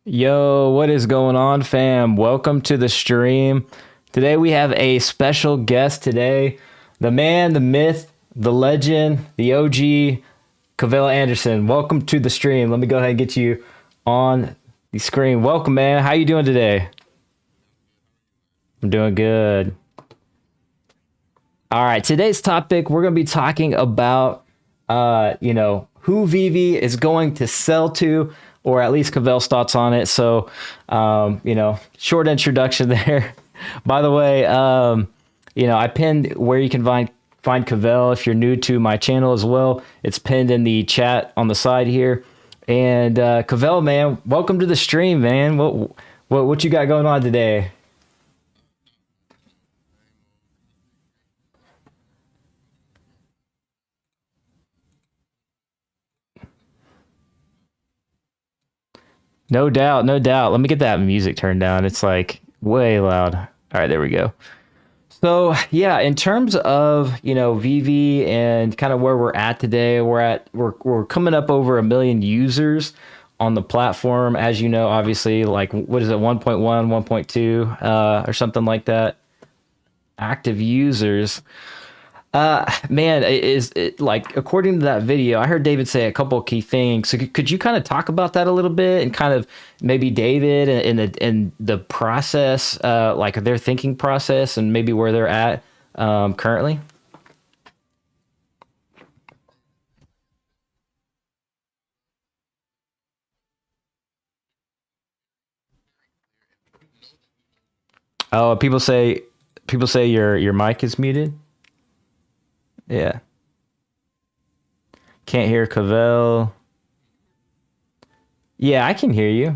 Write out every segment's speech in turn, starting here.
Yo, what is going on, fam? Welcome to the stream. Today we have a special guest today. The man, the myth, the legend, the OG, Cavell Anderson. Welcome to the stream. Let me go ahead and get you on the screen. Welcome, man. How you doing today? I'm doing good. All right, today's topic, we're going to be talking about who VeVe is going to sell to, or at least Cavell's thoughts on it. So, short introduction there. By the way, I pinned where you can find Cavell if you're new to my channel as well. It's pinned in the chat on the side here. And Cavell, man, welcome to the stream, man. What you got going on today? No doubt, no doubt. Let me get that music turned down. It's like way loud. All right, there we go. So yeah, in terms of VV and kind of where we're at today, we're coming up over 1 million users on the platform. As you know, obviously, like what is it, 1.1, 1.2, or something like that, active users. Man, is it like according to that video, I heard David say a couple of key things. So could you kind of talk about that a little bit and kind of maybe David and the process, like their thinking process and maybe where they're at currently? Oh, people say your mic is muted. Yeah, can't hear Cavell. Yeah, I can hear you.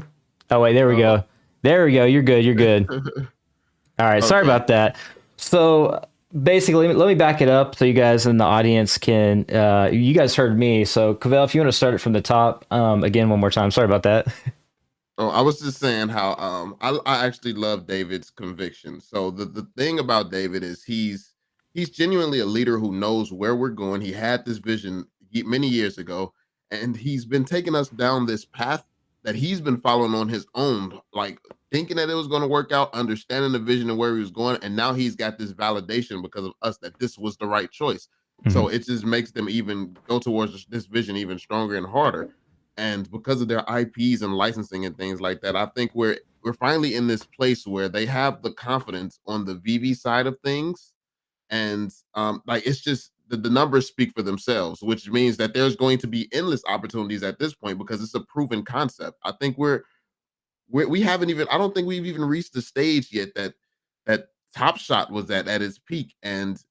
Oh wait, there we Oh, go. There we go. You're good. You're good. All right, sorry okay. about that. So basically, let me back it up so you guys in the audience can. You guys heard me. So Cavell, if you want to start it from the top, again one more time. Sorry about that. Oh, I was just saying how I actually love David's conviction. So the thing about David is he's genuinely a leader who knows where we're going. He had this vision many years ago, and he's been taking us down this path that he's been following on his own, like thinking that it was going to work out, understanding the vision and where he was going, and now he's got this validation because of us that this was the right choice. So Mhm. it just makes them even go towards this vision even stronger and harder. And because of their IPs and licensing and things like that, I think we're finally in this place where they have the confidence on the VV side of things, and like it's just the numbers speak for themselves, which means that there's going to be endless opportunities at this point because it's a proven concept. I think we haven't even, I don't think we've even reached the stage yet that Top Shot was at its peak, and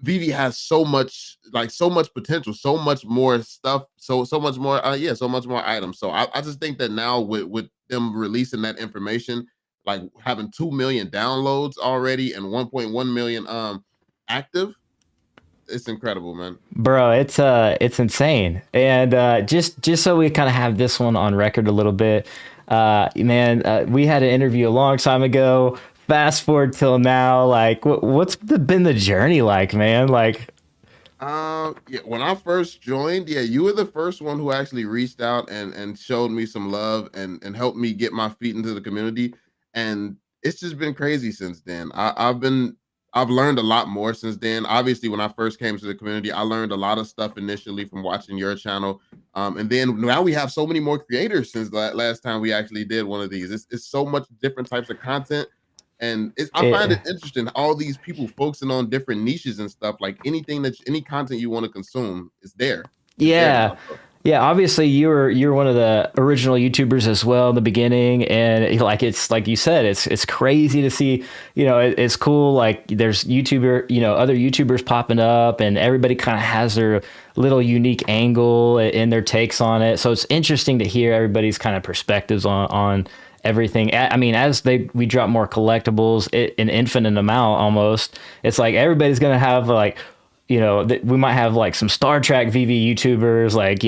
Vivi has so much potential, so much more stuff, so much more, so much more items. So I just think that now with them releasing that information, like having 2 million downloads already and 1.1 million active, it's incredible, man. Bro, it's insane. And just so we kind of have this one on record a little bit, man, we had an interview a long time ago. Fast forward till now, like been the journey like, man? Like, Yeah, when I first joined, yeah, you were the first one who actually reached out and showed me some love and helped me get my feet into the community. And it's just been crazy since then. I've learned a lot more since then. Obviously, when I first came to the community, I learned a lot of stuff initially from watching your channel. And then now we have so many more creators since last time we actually did one of these. It's so much different types of content, and I find it, it interesting all these people focusing on different niches and stuff. Like any content you want to consume is there. It's there yeah. now. So Yeah, obviously you're one of the original YouTubers as well in the beginning, and like it's like you said, it's crazy to see. It's cool. Like there's other YouTubers popping up, and everybody kind of has their little unique angle and their takes on it. So it's interesting to hear everybody's kind of perspectives on everything. I mean, as we drop more collectibles, an infinite amount almost. It's like everybody's gonna have like we might have like some Star Trek VV YouTubers, like,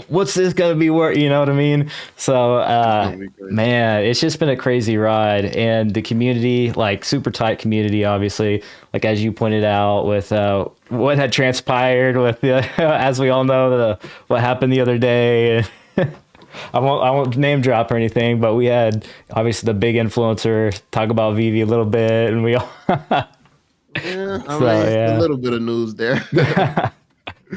what's this gonna be worth? You know what I mean? So, it's gonna be crazy. man, it's just been a crazy ride, and the community, like super tight community, obviously, like as you pointed out with what had transpired with the, as we all know, what happened the other day. I won't name drop or anything, but we had obviously the big influencer talk about VeVe a little bit, and we all Yeah, I so mean, it's a yeah. little bit of news there.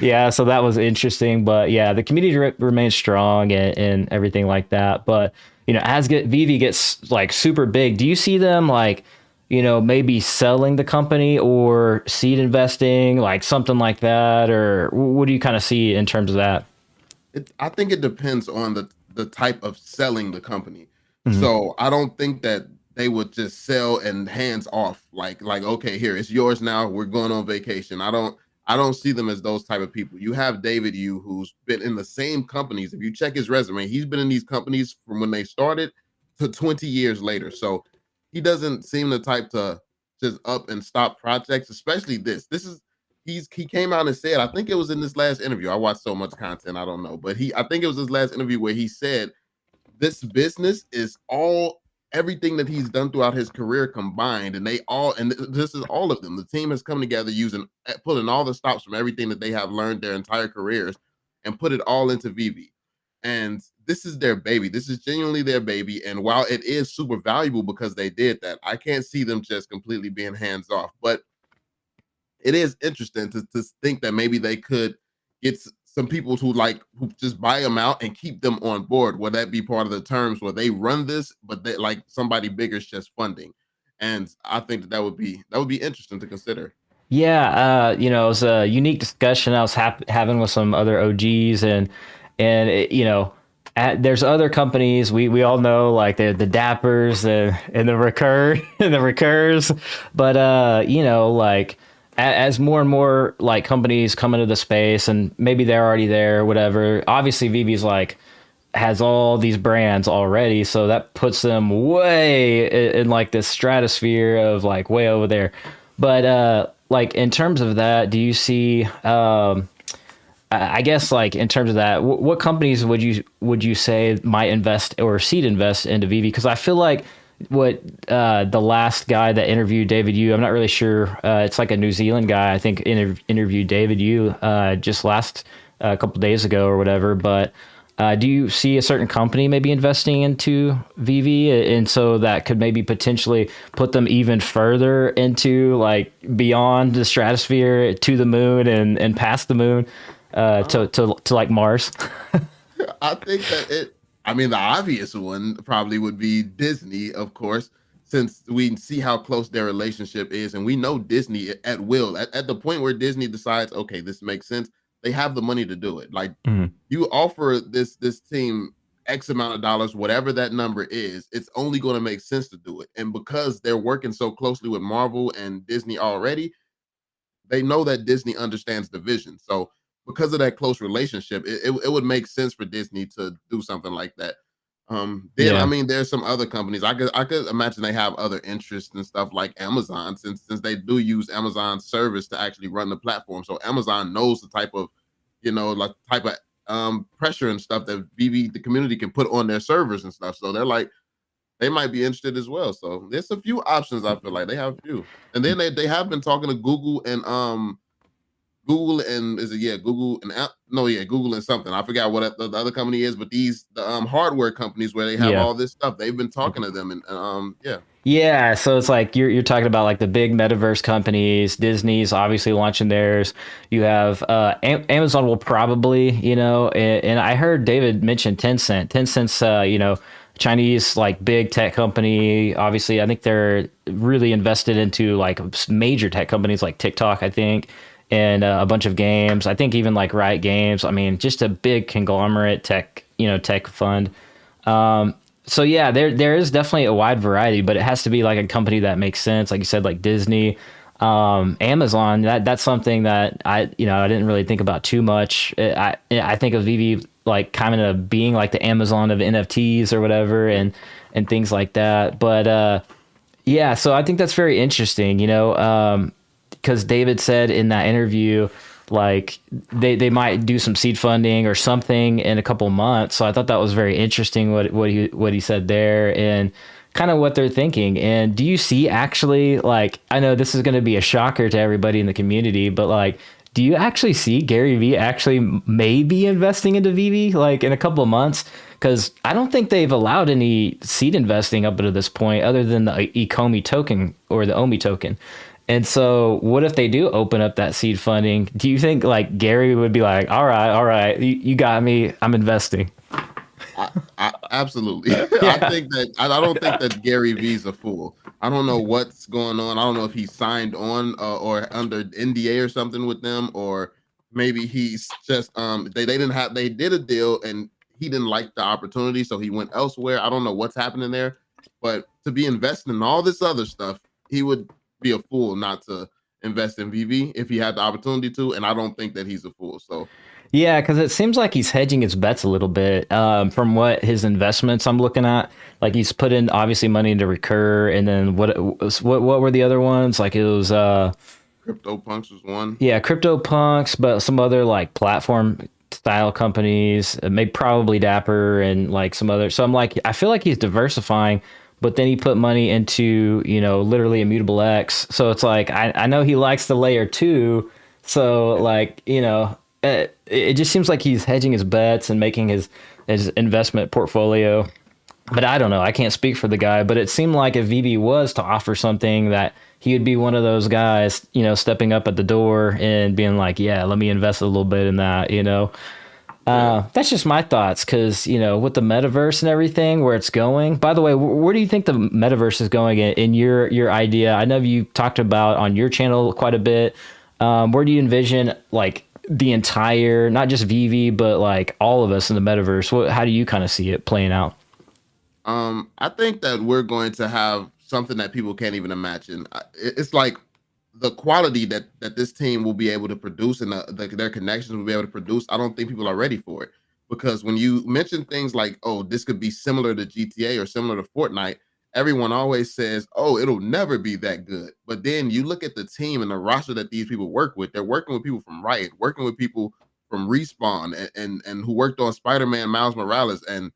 Yeah, so that was interesting, but yeah, the community remains strong and everything like that. But as VeVe gets like super big, do you see them like, maybe selling the company or seed investing, like something like that, or what do you kind of see in terms of that? I think it depends on the type of selling the company. Hmm. So I don't think that they would just sell and hands off like okay, here it's yours now. We're going on vacation. I don't see them as those type of people. You have David Yu, who's been in the same companies. If you check his resume, he's been in these companies from when they started to 20 years later. So he doesn't seem the type to just up and stop projects, especially this. This is he came out and said, I think it was in this last interview. I watched so much content, I don't know, but I think it was his last interview where he said this business is all everything that he's done throughout his career combined, and this is all of them. The team has come together using pulling all the stops from everything that they have learned their entire careers and put it all into VeVe. And this is their baby. This is genuinely their baby. And while it is super valuable because they did that, I can't see them just completely being hands off. But it is interesting to think that maybe they could get some people who just buy them out and keep them on board. Would that be part of the terms where they run this, but they like somebody bigger is just funding? And I think that would be interesting to consider. Yeah, it was a unique discussion I was having with some other OGs, and there's other companies we all know like the Dappers and the Recur and the Recurs, but like as more and more like companies come into the space and maybe they're already there, whatever. Obviously, VeVe's like has all these brands already, so that puts them way in like this stratosphere of like way over there. But like in terms of that, do you see I guess like in terms of that, what companies would you say might invest or seed invest into VeVe? Because I feel like what the last guy that interviewed David Yu, I'm not really sure. It's like a New Zealand guy, I think, interviewed David Yu just last a couple days ago or whatever. But do you see a certain company maybe investing into VeVe, and so that could maybe potentially put them even further into like beyond the stratosphere to the moon and past the moon Uh, to like Mars? I think that I mean, the obvious one probably would be Disney, of course, since we see how close their relationship is. And we know Disney at will, at the point where Disney decides, okay, this makes sense, they have the money to do it. Like Mhm. you offer this team X amount of dollars, whatever that number is, it's only going to make sense to do it. And because they're working so closely with Marvel and Disney already, they know that Disney understands the vision. So because of that close relationship, it would make sense for Disney to do something like that. Then I Yeah. mean, there's some other companies I could imagine they have other interests and stuff like Amazon, since they do use Amazon service to actually run the platform. So Amazon knows the type of, like type of pressure and stuff that VV the community can put on their servers and stuff. So they're like they might be interested as well. So there's a few options. I feel like they have a few, and then they have been talking to Google and is it Google and no Google and something. I forgot what the other company is, but the hardware companies where they have Yeah. all this stuff. They've been talking to them and yeah. Yeah, so it's like you're talking about like the big metaverse companies. Disney's obviously launching theirs. You have Amazon will probably, and I heard David mention Tencent. Tencent's Chinese like big tech company. Obviously, I think they're really invested into like major tech companies like TikTok, I think, and a bunch of games. I think even like Riot Games. I mean, just a big conglomerate tech fund. So yeah, there is definitely a wide variety, but it has to be like a company that makes sense, like you said, like Disney, Amazon. That's something that I didn't really think about too much. I think of VeVe like kind of being like the Amazon of NFTs or whatever, and things like that. But yeah, so I think that's very interesting. Because David said in that interview, like they might do some seed funding or something in a couple months. So I thought that was very interesting what he said there and kind of what they're thinking. And do you see actually like I know this is going to be a shocker to everybody in the community, but like do you actually see Gary Vee actually maybe investing into VeVe like in a couple of months? because I don't think they've allowed any seed investing up to this point other than the Ecomi token or the Omi token. And so, what if they do open up that seed funding? Do you think like Gary would be like, all right, you got me, I'm investing? I absolutely. I Yeah. think that I don't think that Gary Vee's a fool. I don't know what's going on. I don't know if he signed on or under NDA or something with them, or maybe he's just they did a deal and he didn't like the opportunity, so he went elsewhere. I don't know what's happening there, but to be investing in all this other stuff, he would be a fool not to invest in VV if he had the opportunity to, and I don't think that he's a fool. So Yeah, because it seems like he's hedging his bets a little bit from what his investments I'm looking at. Like he's put in obviously money into Recur, and then what were the other ones? Like it was CryptoPunks was one. yeah, CryptoPunks, but some other like platform style companies, maybe probably Dapper and like some other. So I'm like, I feel like he's diversifying, but then he put money into literally Immutable X. So it's like I know he likes the layer two. So like it just seems like he's hedging his bets and making his investment portfolio. But I don't know. I can't speak for the guy, but it seemed like if VeVe was to offer something that he would be one of those guys, stepping up at the door and being like, yeah, let me invest a little bit in that. Yeah. That's just my thoughts because, with the metaverse and everything, where it's going. By the way, where do you think the metaverse is going in your idea? I know you talked about on your channel quite a bit. Where do you envision like the entire, not just VeVe, but like all of us in the metaverse? How do you kind of see it playing out? I think that we're going to have something that people can't even imagine. It's like the quality that this team will be able to produce and their connections will be able to produce. I don't think people are ready for it because when you mention things like, "Oh, this could be similar to GTA or similar to Fortnite," everyone always says, "Oh, it'll never be that good." But then you look at the team and the roster that these people work with. They're working with people from Riot, working with people from Respawn, and who worked on Spider-Man, Miles Morales, and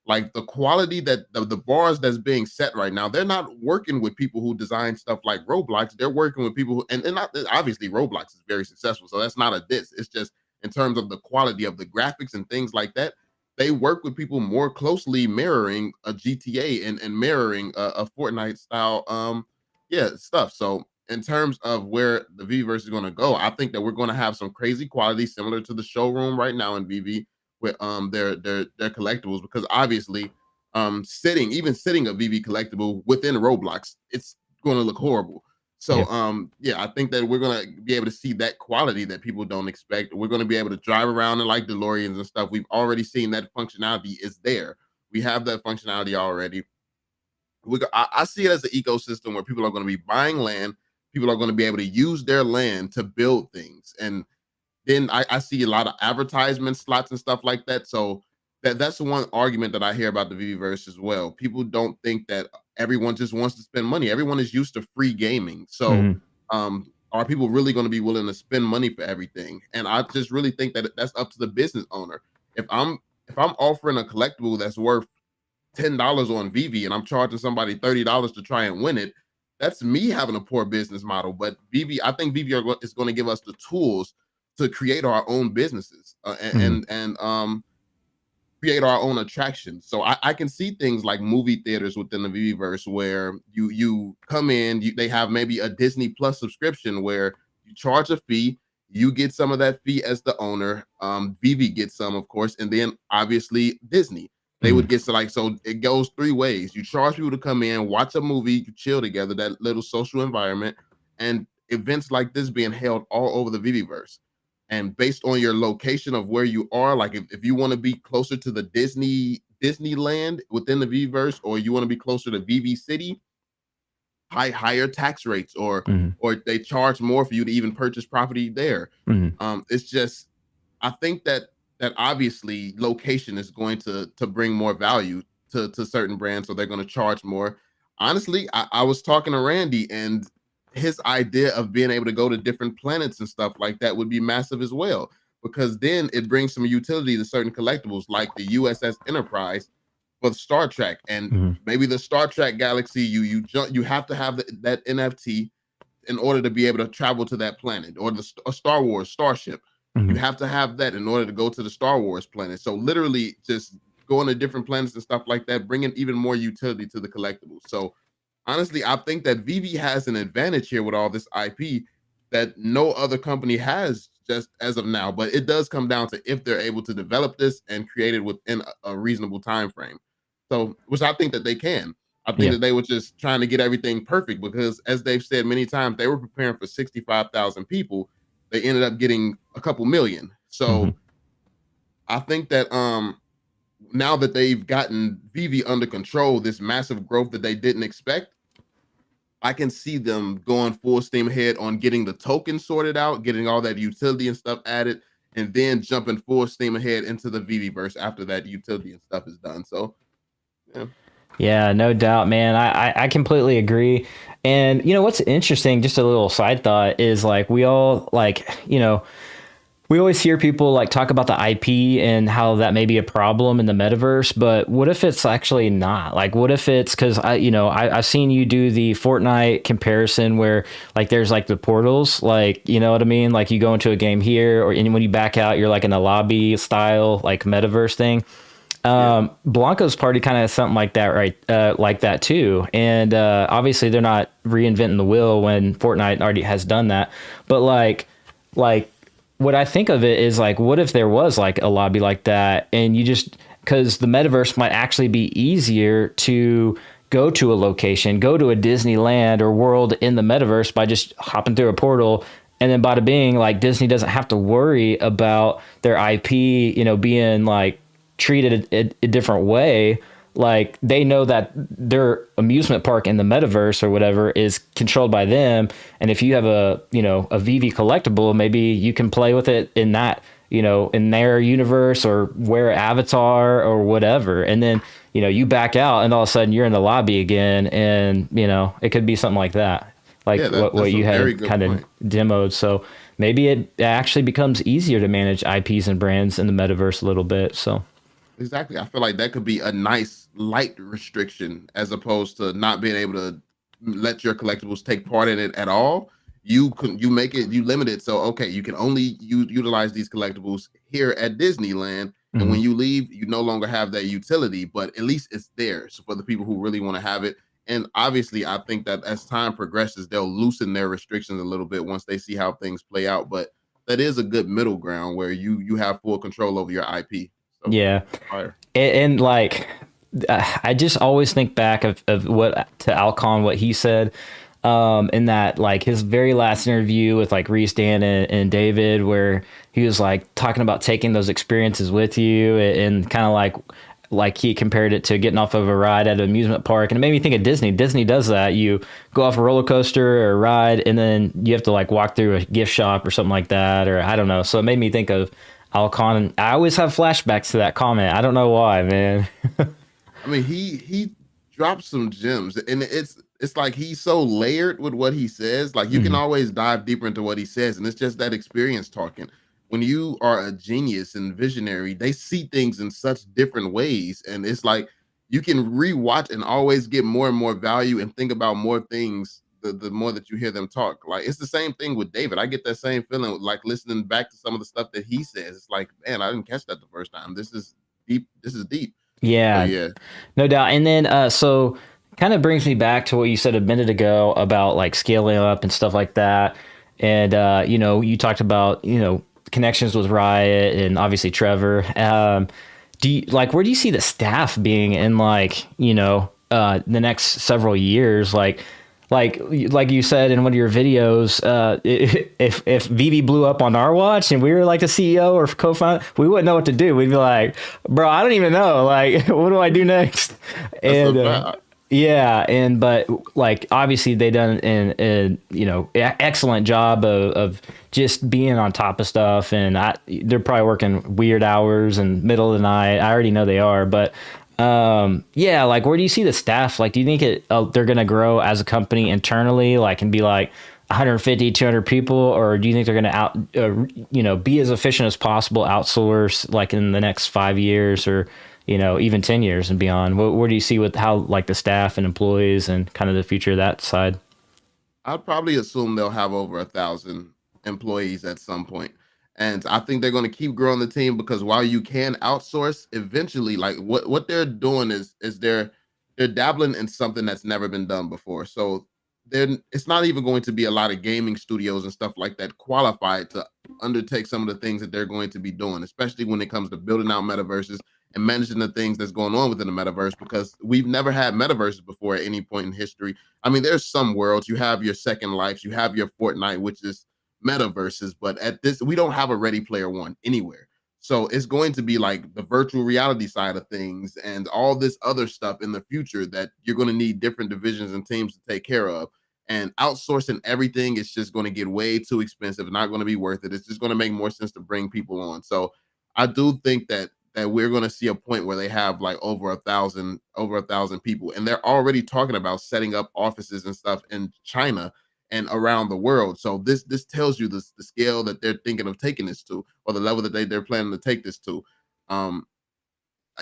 like the quality that the bars that's being set right now, they're not working with people who design stuff like Roblox. They're working with people who, and not obviously Roblox is very successful, so that's not a diss. It's just in terms of the quality of the graphics and things like that. They work with people more closely mirroring a GTA and mirroring a Fortnite style, yeah, stuff. So in terms of where the VVerse is going to go, I think that we're going to have some crazy quality similar to the showroom right now in VV with their collectibles because obviously sitting a VV collectible within Roblox, it's going to look horrible. So Yeah. yeah, I think that we're going to be able to see that quality that people don't expect. We're going to be able to drive around in like DeLoreans and stuff. We've already seen that functionality is there. We have that functionality already. I see it as an ecosystem where people are going to be buying land. People are going to be able to use their land to build things, and then I see a lot of advertisement slots and stuff like that. So that's the one argument that I hear about the VVverse as well. People don't think that everyone just wants to spend money. Everyone is used to free gaming. So Mhm. are people really going to be willing to spend money for everything? And I just really think that that's up to the business owner. If I'm if I'm offering a collectible that's worth $10 on VV and I'm charging somebody $30 to try and win it, that's me having a poor business model. But VV, I think VV is going to give us the tools to create our own businesses Mhm. and create our own attractions. So I can see things like movie theaters within the VVverse where you come in, they have maybe a Disney Plus subscription where you charge a fee, you get some of that fee as the owner. VV gets some, of course, and then obviously Disney. They would Mhm. get to like so it goes three ways. You charge people to come in, watch a movie, you chill together, that little social environment, and events like this being held all over the VVverse and based on your location of where you are, like if you want to be closer to the Disneyland within the VVerse, or you want to be closer to VV City, higher tax rates, Mhm. or they charge more for you to even purchase property there. Mhm. It's just I think that obviously location is going to bring more value to certain brands, so they're going to charge more. Honestly, I was talking to Randy, and his idea of being able to go to different planets and stuff like that would be massive as well, because then it brings some utility to certain collectibles like the USS Enterprise for Star Trek, and Mhm. maybe the Star Trek galaxy. You have to have that NFT in order to be able to travel to that planet, or a Star Wars starship. You Mhm. have to have that in order to go to the Star Wars planet. So literally just going to different planets and stuff like that, bringing even more utility to the collectibles. So honestly, I think that VeVe has an advantage here with all this IP that no other company has just as of now. But it does come down to if they're able to develop this and create it within a reasonable time frame. So, which I think that they can. I think Yeah. that they were just trying to get everything perfect because, as they've said many times, they were preparing for 65,000 people. They ended up getting a couple million. Hmm. So, I think that now that they've gotten VeVe under control, this massive growth that they didn't expect, I can see them going full steam ahead on getting the token sorted out, getting all that utility and stuff added, and then jumping full steam ahead into the VeVe verse after that utility and stuff is done. So, yeah. Yeah, no doubt, man. I completely agree. And you know what's interesting, just a little side thought, is like we all like, we always hear people like talk about the IP and how that may be a problem in the metaverse, but what if it's actually not? Like, what if it's because I've seen you do the Fortnite comparison where like there's like the portals, like, you know what I mean? Like you go into a game here, or and when you back out, you're like in a lobby style, like metaverse thing. Yeah. Blanco's party kind of has something like that, right? Like that too. And obviously they're not reinventing the wheel when Fortnite already has done that. But like what I think of it is like, what if there was like a lobby like that, and you just because the metaverse might actually be easier to go to a location, go to a Disneyland or world in the metaverse by just hopping through a portal. And then bada bing, like Disney doesn't have to worry about their IP, being like treated a different way. Like they know that their amusement park in the metaverse or whatever is controlled by them, and if you have a VeVe collectible, maybe you can play with it in that, in their universe or wear avatar or whatever, and then you back out and all of a sudden you're in the lobby again, and it could be something like that, like Yeah, what that's a you very had good kind of point. demoed. So maybe it actually becomes easier to manage IPs and brands in the metaverse a little bit. So Exactly. I feel like that could be a nice light restriction as opposed to not being able to let your collectibles take part in it at all. You make it, you limit it, so okay, you can only utilize these collectibles here at Disneyland, and mhm. when you leave, you no longer have that utility, but at least it's there. So for the people who really want to have it, and obviously, I think that as time progresses, they'll loosen their restrictions a little bit once they see how things play out. But that is a good middle ground where you have full control over your IP. So Yeah. fire. And like I just always think back of what to Alcon, what he said in that like his very last interview with like Reese, Dan, and David, where he was like talking about taking those experiences with you, and kind of like he compared it to getting off of a ride at an amusement park, and it made me think of Disney. Disney does that. You go off a roller coaster or a ride, and then you have to like walk through a gift shop or something like that, or I don't know. So it made me think of Alcon, and I always have flashbacks to that comment. I don't know why, man. I mean, he drops some gems, and it's like he's so layered with what he says. Like you can Hmm. always dive deeper into what he says, and it's just that experience talking. When you are a genius and visionary, they see things in such different ways, and it's like you can rewatch and always get more and more value and think about more things. The more that you hear them talk, like it's the same thing with David. I get that same feeling, like listening back to some of the stuff that he says. It's like, man, I didn't catch that the first time. This is deep. This is deep. So Yeah, yeah. no doubt. And then so kind of brings me back to what you said a minute ago about like scaling up and stuff like that. And you talked about connections with Riot and obviously Trevor. Do you, like where do you see the staff being in like the next several years? Like you said in one of your videos, if VeVe blew up on our watch and we were like the CEO or co-founder, we wouldn't know what to do. We'd be like, bro, I don't even know. Like, what do I do next? That's a And fact. yeah, and but like obviously they done an excellent job of just being on top of stuff, and they're probably working weird hours and middle of the night. I already know they are, but yeah, like where do you see the staff? Like, do you think they're gonna grow as a company internally, like and be like 150, 200 people, or do you think they're gonna be as efficient as possible, outsource like in the next 5 years or even 10 years and beyond? Where do you see with how like the staff and employees and kind of the future of that side? I'd probably assume they'll have over 1,000 employees at some point. And I think they're going to keep growing the team because while you can outsource, eventually, like what they're doing is they're dabbling in something that's never been done before. So then it's not even going to be a lot of gaming studios and stuff like that qualified to undertake some of the things that they're going to be doing, especially when it comes to building out metaverses and managing the things that's going on within the metaverse, because we've never had metaverses before at any point in history. I mean, there's some worlds, you have your Second Lives, you have your Fortnite, which is metaverses, but at this, we don't have a Ready Player One anywhere. So it's going to be like the virtual reality side of things and all this other stuff in the future that you're going to need different divisions and teams to take care of. And outsourcing everything is just going to get way too expensive, not going to be worth it. It's just going to make more sense to bring people on. So I do think that we're going to see a point where they have like over a thousand people, and they're already talking about setting up offices and stuff in China and around the world. So this tells you the scale that they're thinking of taking this to, or the level that they're planning to take this to. Um,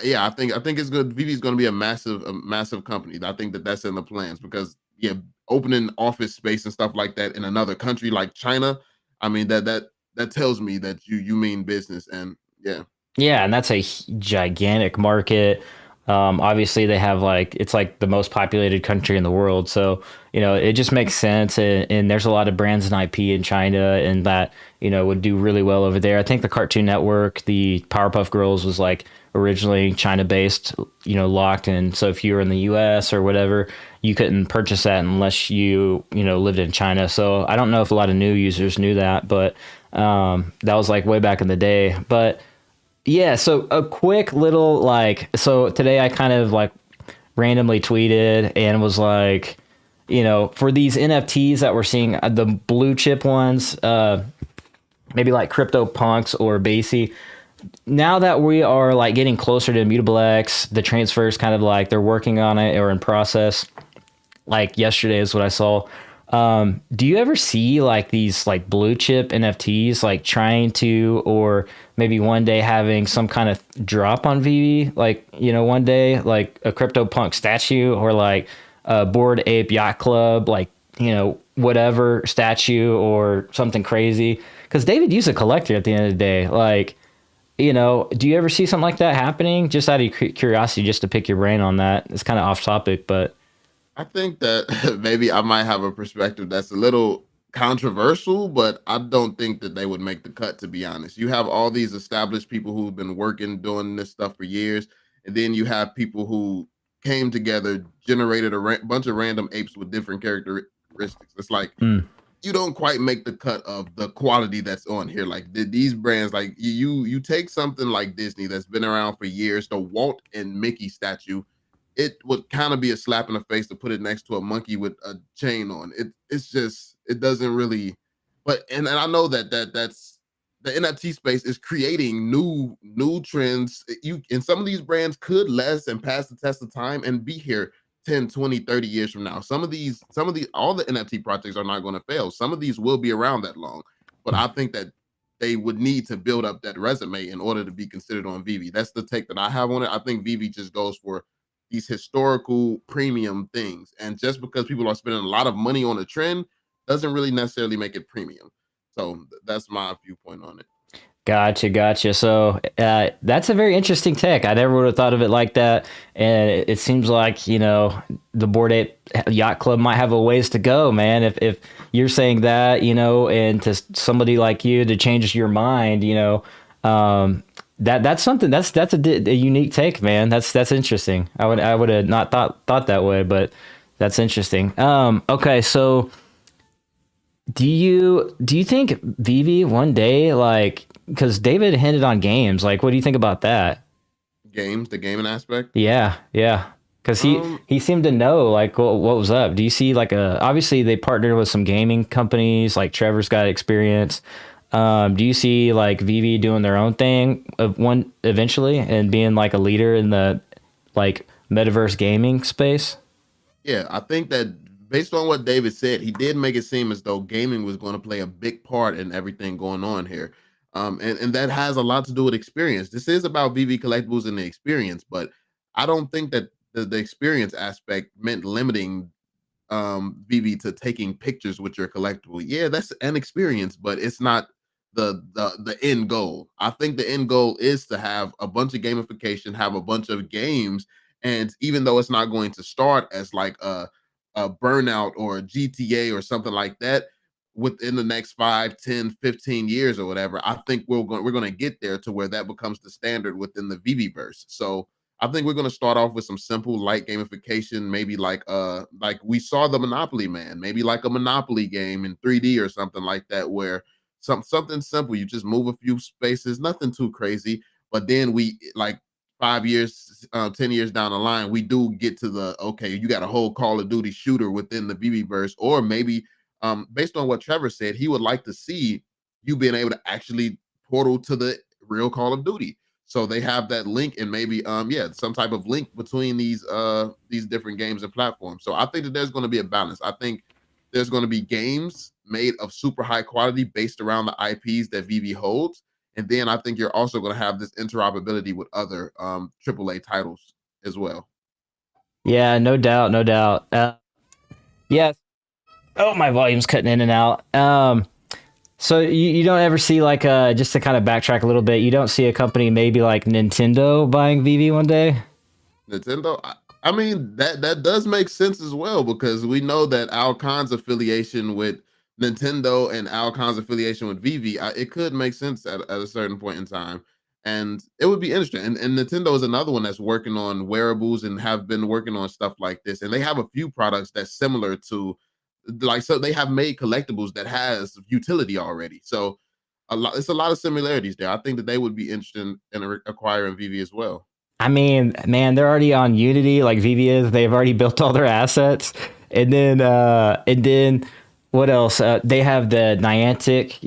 yeah, I think it's good. VeVe is going to be a massive company. I think that that's in the plans because yeah, opening office space and stuff like that in another country like China, I mean that tells me that you mean business. And yeah. Yeah, and that's a gigantic market. Obviously, they have like it's like the most populated country in the world, so it just makes sense. And there's a lot of brands and IP in China, and that would do really well over there. I think the Cartoon Network, the Powerpuff Girls, was like originally China based, locked, and so if you were in the U.S. or whatever, you couldn't purchase that unless you lived in China. So I don't know if a lot of new users knew that, but that was like way back in the day, but. Yeah, so a quick little so today I kind of like randomly tweeted and was like, for these NFTs that we're seeing, the blue chip ones, maybe like Crypto Punks or Basie. Now that we are like getting closer to Immutable X, the transfers kind of like they're working on it or in process. Like yesterday is what I saw. Do you ever see like these like blue chip NFTs like trying to, or maybe one day having some kind of drop on VeVe? Like, one day like a CryptoPunk statue or like a Bored Ape Yacht Club, like, whatever statue or something crazy. Because David used a collector at the end of the day. Like, do you ever see something like that happening? Just out of curiosity, just to pick your brain on that. It's kind of off topic, but. I think that maybe I might have a perspective that's a little controversial, but I don't think that they would make the cut, to be honest. You have all these established people who've been working, doing this stuff for years, and then you have people who came together, generated a bunch of random apes with different characteristics. It's like Mm. you don't quite make the cut of the quality that's on here. Like these brands, like you take something like Disney that's been around for years, the Walt and Mickey statue, it would kind of be a slap in the face to put it next to a monkey with a chain on. It's just it doesn't really. But and I know that's the NFT space is creating new trends. You and some of these brands could last and pass the test of time and be here 10, 20, 30 years from now. Some of the all the NFT projects are not going to fail. Some of these will be around that long. But I think that they would need to build up that resume in order to be considered on VeVe. That's the take that I have on it. I think VeVe just goes for these historical premium things. And just because people are spending a lot of money on a trend doesn't really necessarily make it premium. So that's my viewpoint on it. Gotcha. So that's a very interesting tech. I never would have thought of it like that. And it seems like, the Bored Ape Yacht Club might have a ways to go, man. If you're saying that, and to somebody like you to change your mind, that's something that's a unique take, man. That's interesting. I would have not thought that way, but that's interesting. Okay, so do you think VeVe one day, like, because David hinted on games, like, what do you think about that? Games, the gaming aspect. Yeah, because he Um, he seemed to know like what was up. Do you see like obviously they partnered with some gaming companies, like Trevor's got experience. Do you see like VeVe doing their own thing of one eventually and being like a leader in the like metaverse gaming space? yeah, I think that based on what David said, he did make it seem as though gaming was going to play a big part in everything going on here. And that has a lot to do with experience. This is about VV collectibles and the experience, but I don't think that the experience aspect meant limiting VV to taking pictures with your collectible. Yeah, that's an experience, but it's not the end goal. I think the end goal is to have a bunch of gamification, have a bunch of games, and even though it's not going to start as like a Burnout or a GTA or something like that, within the next 5, 10, 15 years or whatever, I think we're going to get there to where that becomes the standard within the VV verse. So I think we're going to start off with some simple light gamification, maybe like we saw the Monopoly Man, maybe like a Monopoly game in 3D or something like that, where something simple. You just move a few spaces, nothing too crazy. But then we like 5 years, 10 years down the line, we do get to the okay. You got a whole Call of Duty shooter within the VV verse, or maybe based on what Trevor said, he would like to see you being able to actually portal to the real Call of Duty. So they have that link and maybe yeah, some type of link between these different games and platforms. So I think that there's going to be a balance. I think there's going to be games made of super high quality based around the IPs that VV holds. And then I think you're also going to have this interoperability with other AAA titles as well. Yeah, no doubt, no doubt. Yes. Oh, my volume's cutting in and out. So you don't ever see like just to kind of backtrack a little bit, you don't see a company maybe like Nintendo buying VV one day? Nintendo. I mean that does make sense as well because we know that Alcon's affiliation with Nintendo and Alcon's affiliation with VeVe, it could make sense at a certain point in time, and it would be interesting. And Nintendo is another one that's working on wearables and have been working on stuff like this, and they have a few products that's similar to like so they have made collectibles that has utility already. So it's a lot of similarities there. I think that they would be interested in acquiring VeVe as well. I mean, man, they're already on Unity, like VV is. They've already built all their assets, and then what else? They have the Niantic,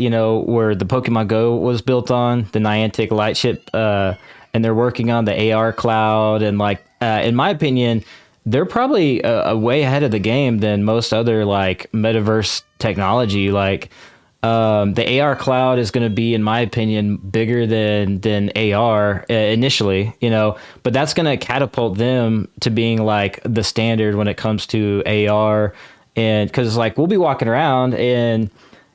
where the Pokemon Go was built on the Niantic Lightship, and they're working on the AR cloud, and like, in my opinion, they're probably a way ahead of the game than most other like metaverse technology. Like, the AR cloud is going to be, in my opinion, bigger than AR initially, but that's going to catapult them to being like the standard when it comes to AR. And because like we'll be walking around and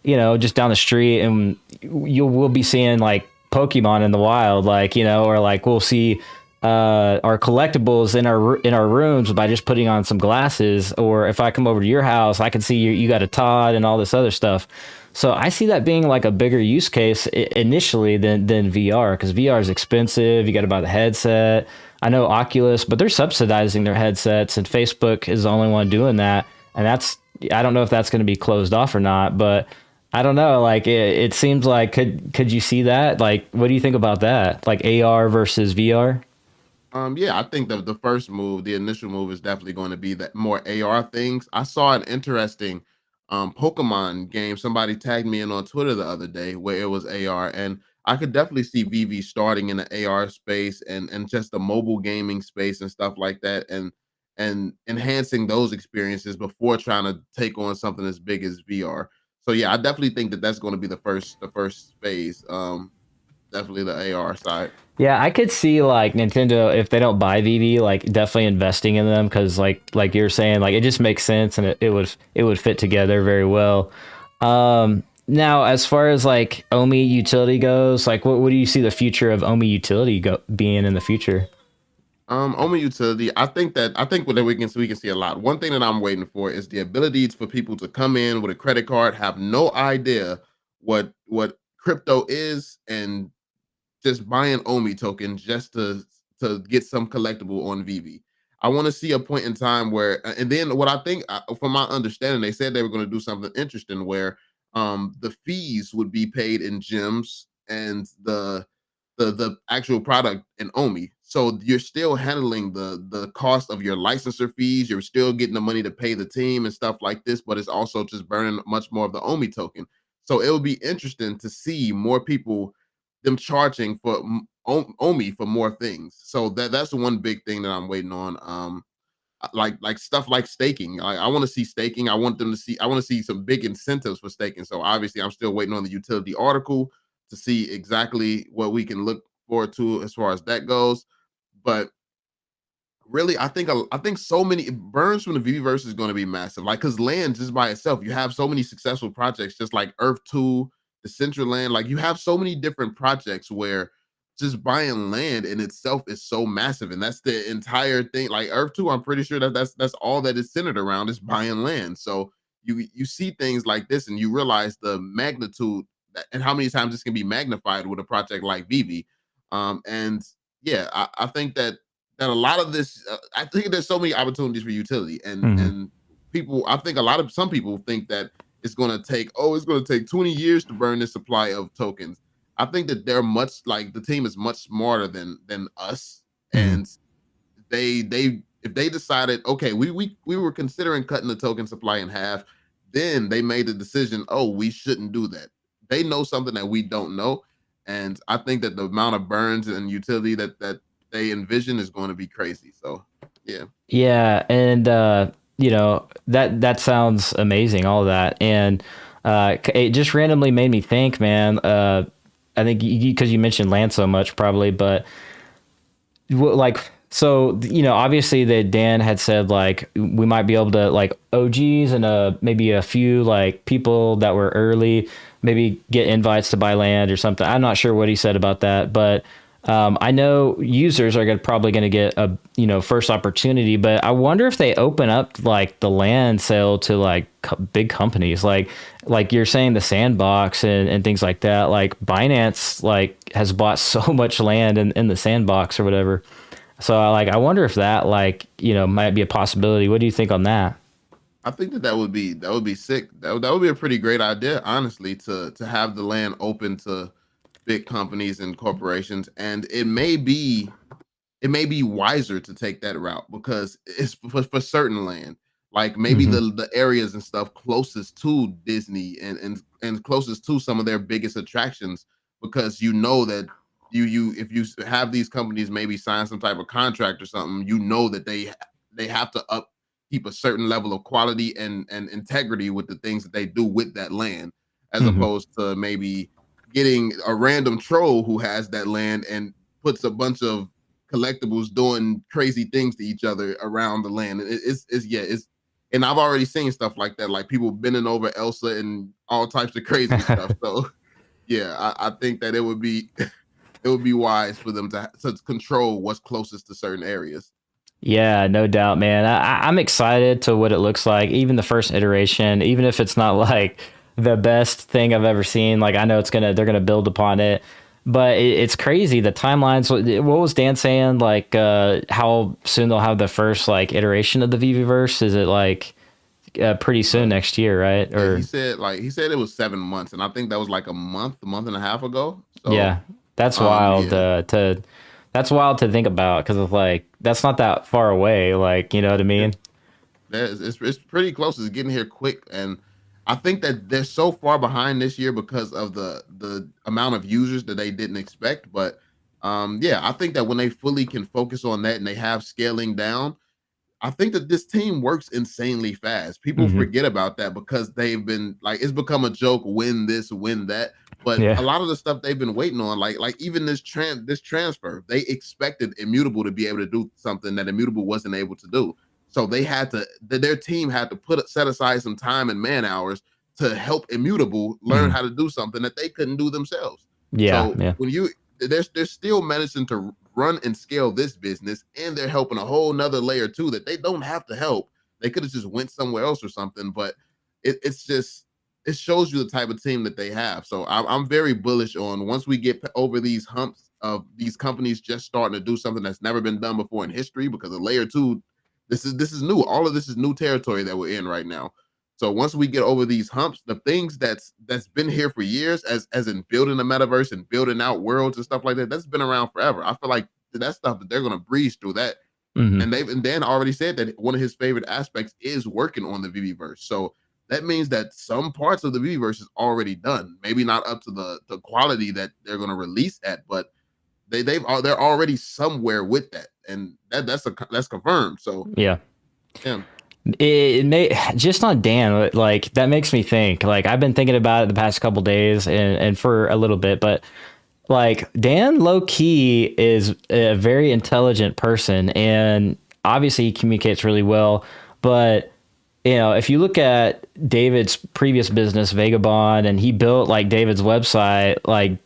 just down the street and we'll be seeing like Pokemon in the wild, like or like we'll see our collectibles in our rooms by just putting on some glasses, or if I come over to your house, I can see you got a Todd and all this other stuff. So I see that being like a bigger use case initially than VR, because VR is expensive. You got to buy the headset. I know Oculus, but they're subsidizing their headsets, and Facebook is the only one doing that. And I don't know if that's going to be closed off or not, but I don't know. Like it seems like could you see that? Like, what do you think about that? Like AR versus VR? Yeah, I think the first move, the initial move is definitely going to be that more AR things. I saw an interesting Pokemon game. Somebody tagged me in on Twitter the other day where it was AR, and I could definitely see VV starting in the AR space and just the mobile gaming space and stuff like that, and enhancing those experiences before trying to take on something as big as VR. So yeah, I definitely think that that's going to be the first phase. Definitely the AR side. Yeah, I could see like Nintendo, if they don't buy VV, like definitely investing in them, because like you're saying, like it just makes sense, and it would fit together very well. Now, as far as like Omi utility goes, like what do you see the future of Omi utility being in the future? On utility, I think what we can see a lot. One thing that I'm waiting for is the ability for people to come in with a credit card, have no idea what crypto is, and just buying Omi token just to get some collectible on VV. I want to see a point in time where, and then what I think, from my understanding, they said they were going to do something interesting where the fees would be paid in gems and the actual product in Omi. So you're still handling the cost of your licensor fees. You're still getting the money to pay the team and stuff like this, but it's also just burning much more of the Omi token. So it will be interesting to see more people them charging for Omi for more things. So that's the one big thing that I'm waiting on. Like stuff like staking. I want to see staking. I want to see some big incentives for staking. So obviously, I'm still waiting on the utility article to see exactly what we can look forward to as far as that goes. But really, I think so many burns from the VVverse is going to be massive. Like because land just by itself, you have so many successful projects, just like Earth 2. the central land. Like you have so many different projects where just buying land in itself is so massive, and that's the entire thing. Like Earth 2, I'm pretty sure that that's all that is centered around is buying land. So you see things like this and you realize the magnitude and how many times this can be magnified with a project like VeVe. And yeah, I think that a lot of this, I think there's so many opportunities for utility, Hmm. and people, I think some people think that it's going to take 20 years to burn this supply of tokens. I think that they're much like the team is much smarter than us, Hmm. and they if they decided, okay, we were considering cutting the token supply in half, then they made the decision, oh, we shouldn't do that. They know something that we don't know, and I think that the amount of burns and utility that they envision is going to be crazy. So yeah. Yeah, and that sounds amazing, all of that, and it just randomly made me think, man. I think because you mentioned land so much, probably, but like so obviously that Dan had said like we might be able to like OGs and maybe a few like people that were early maybe get invites to buy land or something. I'm not sure what he said about that, but I know users are probably going to get a first opportunity, but I wonder if they open up like the land sale to like big companies like you're saying the sandbox and things like that. Like Binance like has bought so much land in the sandbox or whatever. So I wonder if that might be a possibility. What do you think on that? I think that would be sick. That would be a pretty great idea, honestly, to have the land open to big companies and corporations. And it may be wiser to take that route because it's for certain land, like maybe Hmm. the areas and stuff closest to Disney and closest to some of their biggest attractions, because you know that you if you have these companies maybe sign some type of contract or something, you know that they have to keep a certain level of quality and integrity with the things that they do with that land, as Hmm. opposed to maybe getting a random troll who has that land and puts a bunch of collectibles doing crazy things to each other around the land. It's yeah, it's and I've already seen stuff like that, like people bending over Elsa and all types of crazy stuff. So yeah, I think that it would be it would be wise for them to control what's closest to certain areas. Yeah, no doubt, man. I'm excited to what it looks like. Even the first iteration, even if it's not like the best thing I've ever seen. Like I know they're gonna build upon it, but it's crazy the timelines. What was Dan saying? Like how soon they'll have the first like iteration of the VeVeverse? Is it like pretty soon Uh, next year, right? yeah, he Or said like he said it was 7 months, and I think that was like a month and a half ago. So yeah, that's wild yeah, to that's wild to think about because of like that's not that far away. Like you know what I yeah. mean? It's pretty close. It's getting here quick, and I think that they're so far behind this year because of the amount of users that they didn't expect. But yeah, I think that when they fully can focus on that and they have scaling down, I think that this team works insanely fast. People Hmm. forget about that because they've been like it's become a joke, win this, win that. But a Yeah. lot of the stuff they've been waiting on, like even this transfer, they expected Immutable to be able to do something that Immutable wasn't able to do. So their team had to set aside some time and man hours to help Immutable learn Mhm. how to do something that they couldn't do themselves. Yeah. So Yeah. when you they're still managing to run and scale this business, and they're helping a whole nother layer too that they don't have to help. They could have just went somewhere else or something, but it's just it shows you the type of team that they have. So I'm very bullish on once we get over these humps of these companies just starting to do something that's never been done before in history, because of layer two, this is new. All of this is new territory that we're in right now. So once we get over these humps, the things that's been here for years, as in building a metaverse and building out worlds and stuff like that, that's been around forever. I feel like that stuff that they're gonna breeze through that. Hmm. And Dan already said that one of his favorite aspects is working on the VV-verse. So that means that some parts of the VV-verse is already done. Maybe not up to the quality that they're gonna release at, but they're already somewhere with that, and that's confirmed. So Yeah. yeah. It may just on Dan, like that makes me think. Like I've been thinking about it the past couple days and for a little bit, but like Dan low key is a very intelligent person and obviously he communicates really well, but if you look at David's previous business, Vagabond, and he built like David's website, like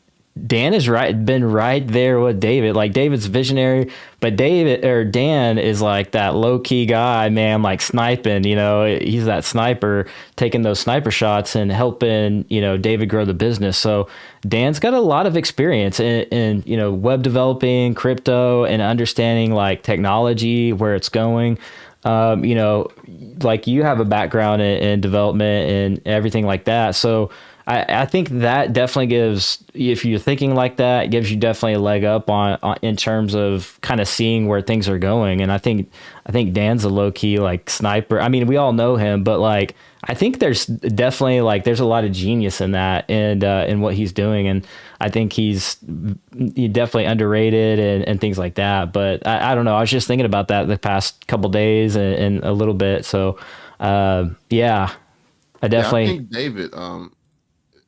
Dan is been right there with David. Like David's visionary, but Dan is like that low key guy, man, like sniping, he's that sniper taking those sniper shots and helping, David grow the business. So Dan's got a lot of experience in web developing, crypto, and understanding like technology, where it's going. Like you have a background in development and everything like that. So I think that definitely gives, if you're thinking like that, it gives you definitely a leg up on in terms of kind of seeing where things are going. And I think Dan's a low key like sniper. I mean, we all know him, but like I think there's definitely like there's a lot of genius in that and in what he's doing. And I think he's definitely underrated and things like that. But I don't know. I was just thinking about that the past couple days and a little bit. So yeah, I definitely. I think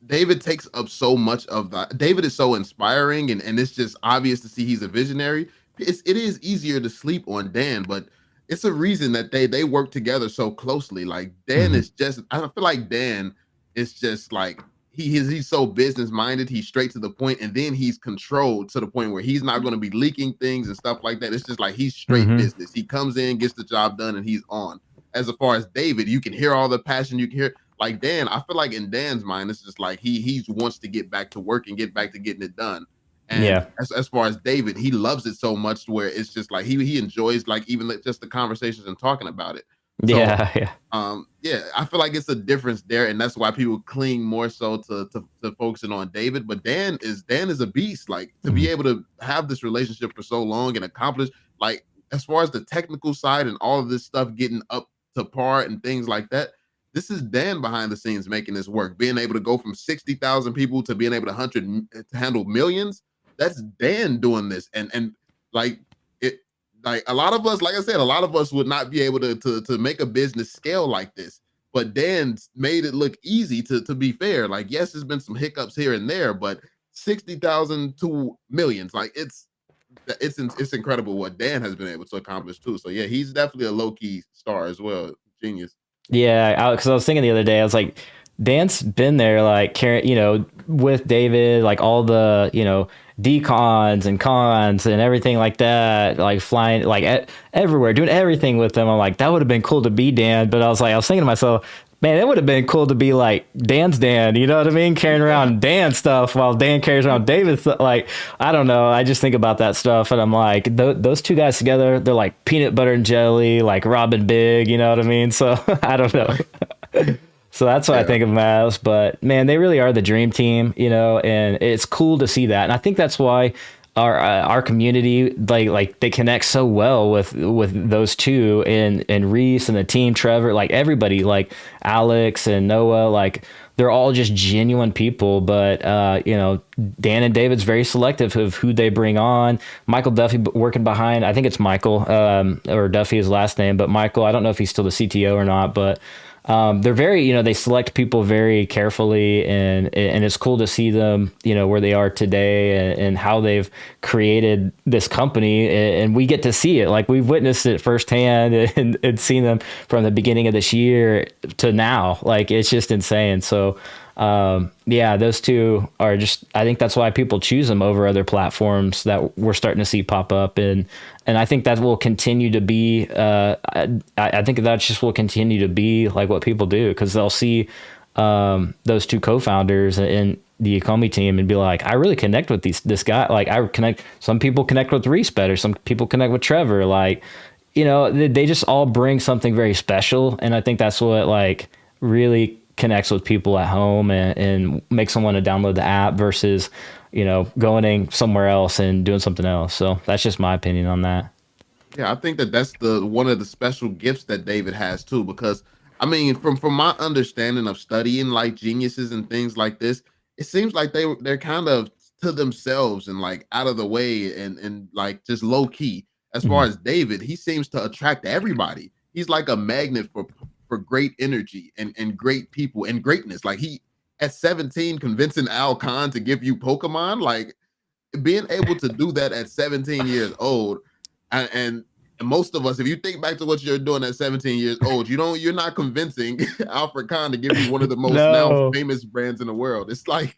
David takes up so much of that. David is so inspiring, and it's just obvious to see he's a visionary. It is easier to sleep on Dan, but it's a reason that they work together so closely. Like Dan is just, I feel like Dan is just like he's so business minded. He's straight to the point, and then he's controlled to the point where he's not going to be leaking things and stuff like that. It's just like he's straight business. He comes in, gets the job done, and he's on. As far as David, you can hear all the passion. You can hear like Dan. I feel like in Dan's mind, it's just like he wants to get back to work and get back to getting it done. And as far as David, he loves it so much where it's just like he enjoys like even just the conversations and talking about it. So, Yeah. I feel like it's a difference there, and that's why people cling more so to focusing on David. But Dan is a beast. Like to be able to have this relationship for so long and accomplish, like as far as the technical side and all of this stuff getting up to par and things like that. This is Dan behind the scenes making this work, being able to go from 60,000 people to being able to handle millions. That's Dan doing this, and like it, like a lot of us, like I said, a lot of us would not be able to make a business scale like this. But Dan's made it look easy. To be fair, like yes, there's been some hiccups here and there, but 60,000 to millions, like it's incredible what Dan has been able to accomplish too. So yeah, he's definitely a low key star as well, genius. Yeah, because I was thinking the other day, I was like, Dan's been there, like, with David, like all the, decons and cons and everything like that, like flying, like everywhere, doing everything with them. I'm like, that would have been cool to be Dan. But I was thinking to myself, man, it would have been cool to be like Dan's Dan, you know what I mean? Carrying around Dan stuff while Dan carries around David's stuff. Like, I don't know. I just think about that stuff and I'm like, those two guys together, they're like peanut butter and jelly, like Robin Big, you know what I mean? So I don't know. So that's what I think of them as. But man, they really are the dream team, and it's cool to see that. And I think that's why our community like they connect so well with those two and Reese and the team, Trevor, like everybody, like Alex and Noah, like they're all just genuine people. But Dan and David's very selective of who they bring on. Michael Duffy working behind, I think it's Michael, or Duffy his last name, but Michael, I don't know if he's still the CTO or not, but they're very, they select people very carefully, and it's cool to see them, where they are today and how they've created this company, and we get to see it. Like we've witnessed it firsthand and seen them from the beginning of this year to now. Like it's just insane. So those two are just, I think that's why people choose them over other platforms that we're starting to see pop up. And I think that will continue to be, I think that just will continue to be like what people do, because they'll see those two co-founders in the Ecomi team and be like, I really connect with this guy. Like some people connect with Reese better. Some people connect with Trevor. Like, they just all bring something very special. And I think that's what like really connects with people at home and makes them want to download the app versus, going in somewhere else and doing something else. So that's just my opinion on that. Yeah, I think that's the one of the special gifts that David has too, because I mean, from my understanding of studying like geniuses and things like this, it seems like they're kind of to themselves and like out of the way and like just low key. As far as David, he seems to attract everybody. He's like a magnet for great energy and great people and greatness. Like he at 17 convincing Al Khan to give you Pokemon, like being able to do that at 17 years old and most of us, if you think back to what you're doing at 17 years old, you're not convincing Alfred Kahn to give you one of the most now No. famous brands in the world. It's like,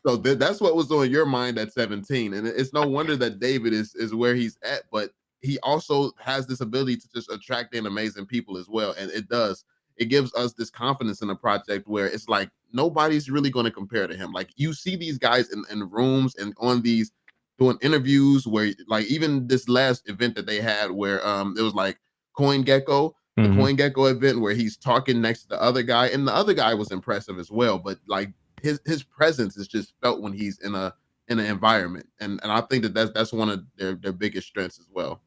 so that's what was on your mind at 17. And it's no wonder that David is where he's at, but he also has this ability to just attract in amazing people as well. And it gives us this confidence in a project where it's like nobody's really going to compare to him. Like you see these guys in rooms and on these doing interviews where like even this last event that they had where it was like the Hmm. Coin Gecko event where he's talking next to the other guy, and the other guy was impressive as well. But like his presence is just felt when he's in an environment, and I think that's one of their biggest strengths as well.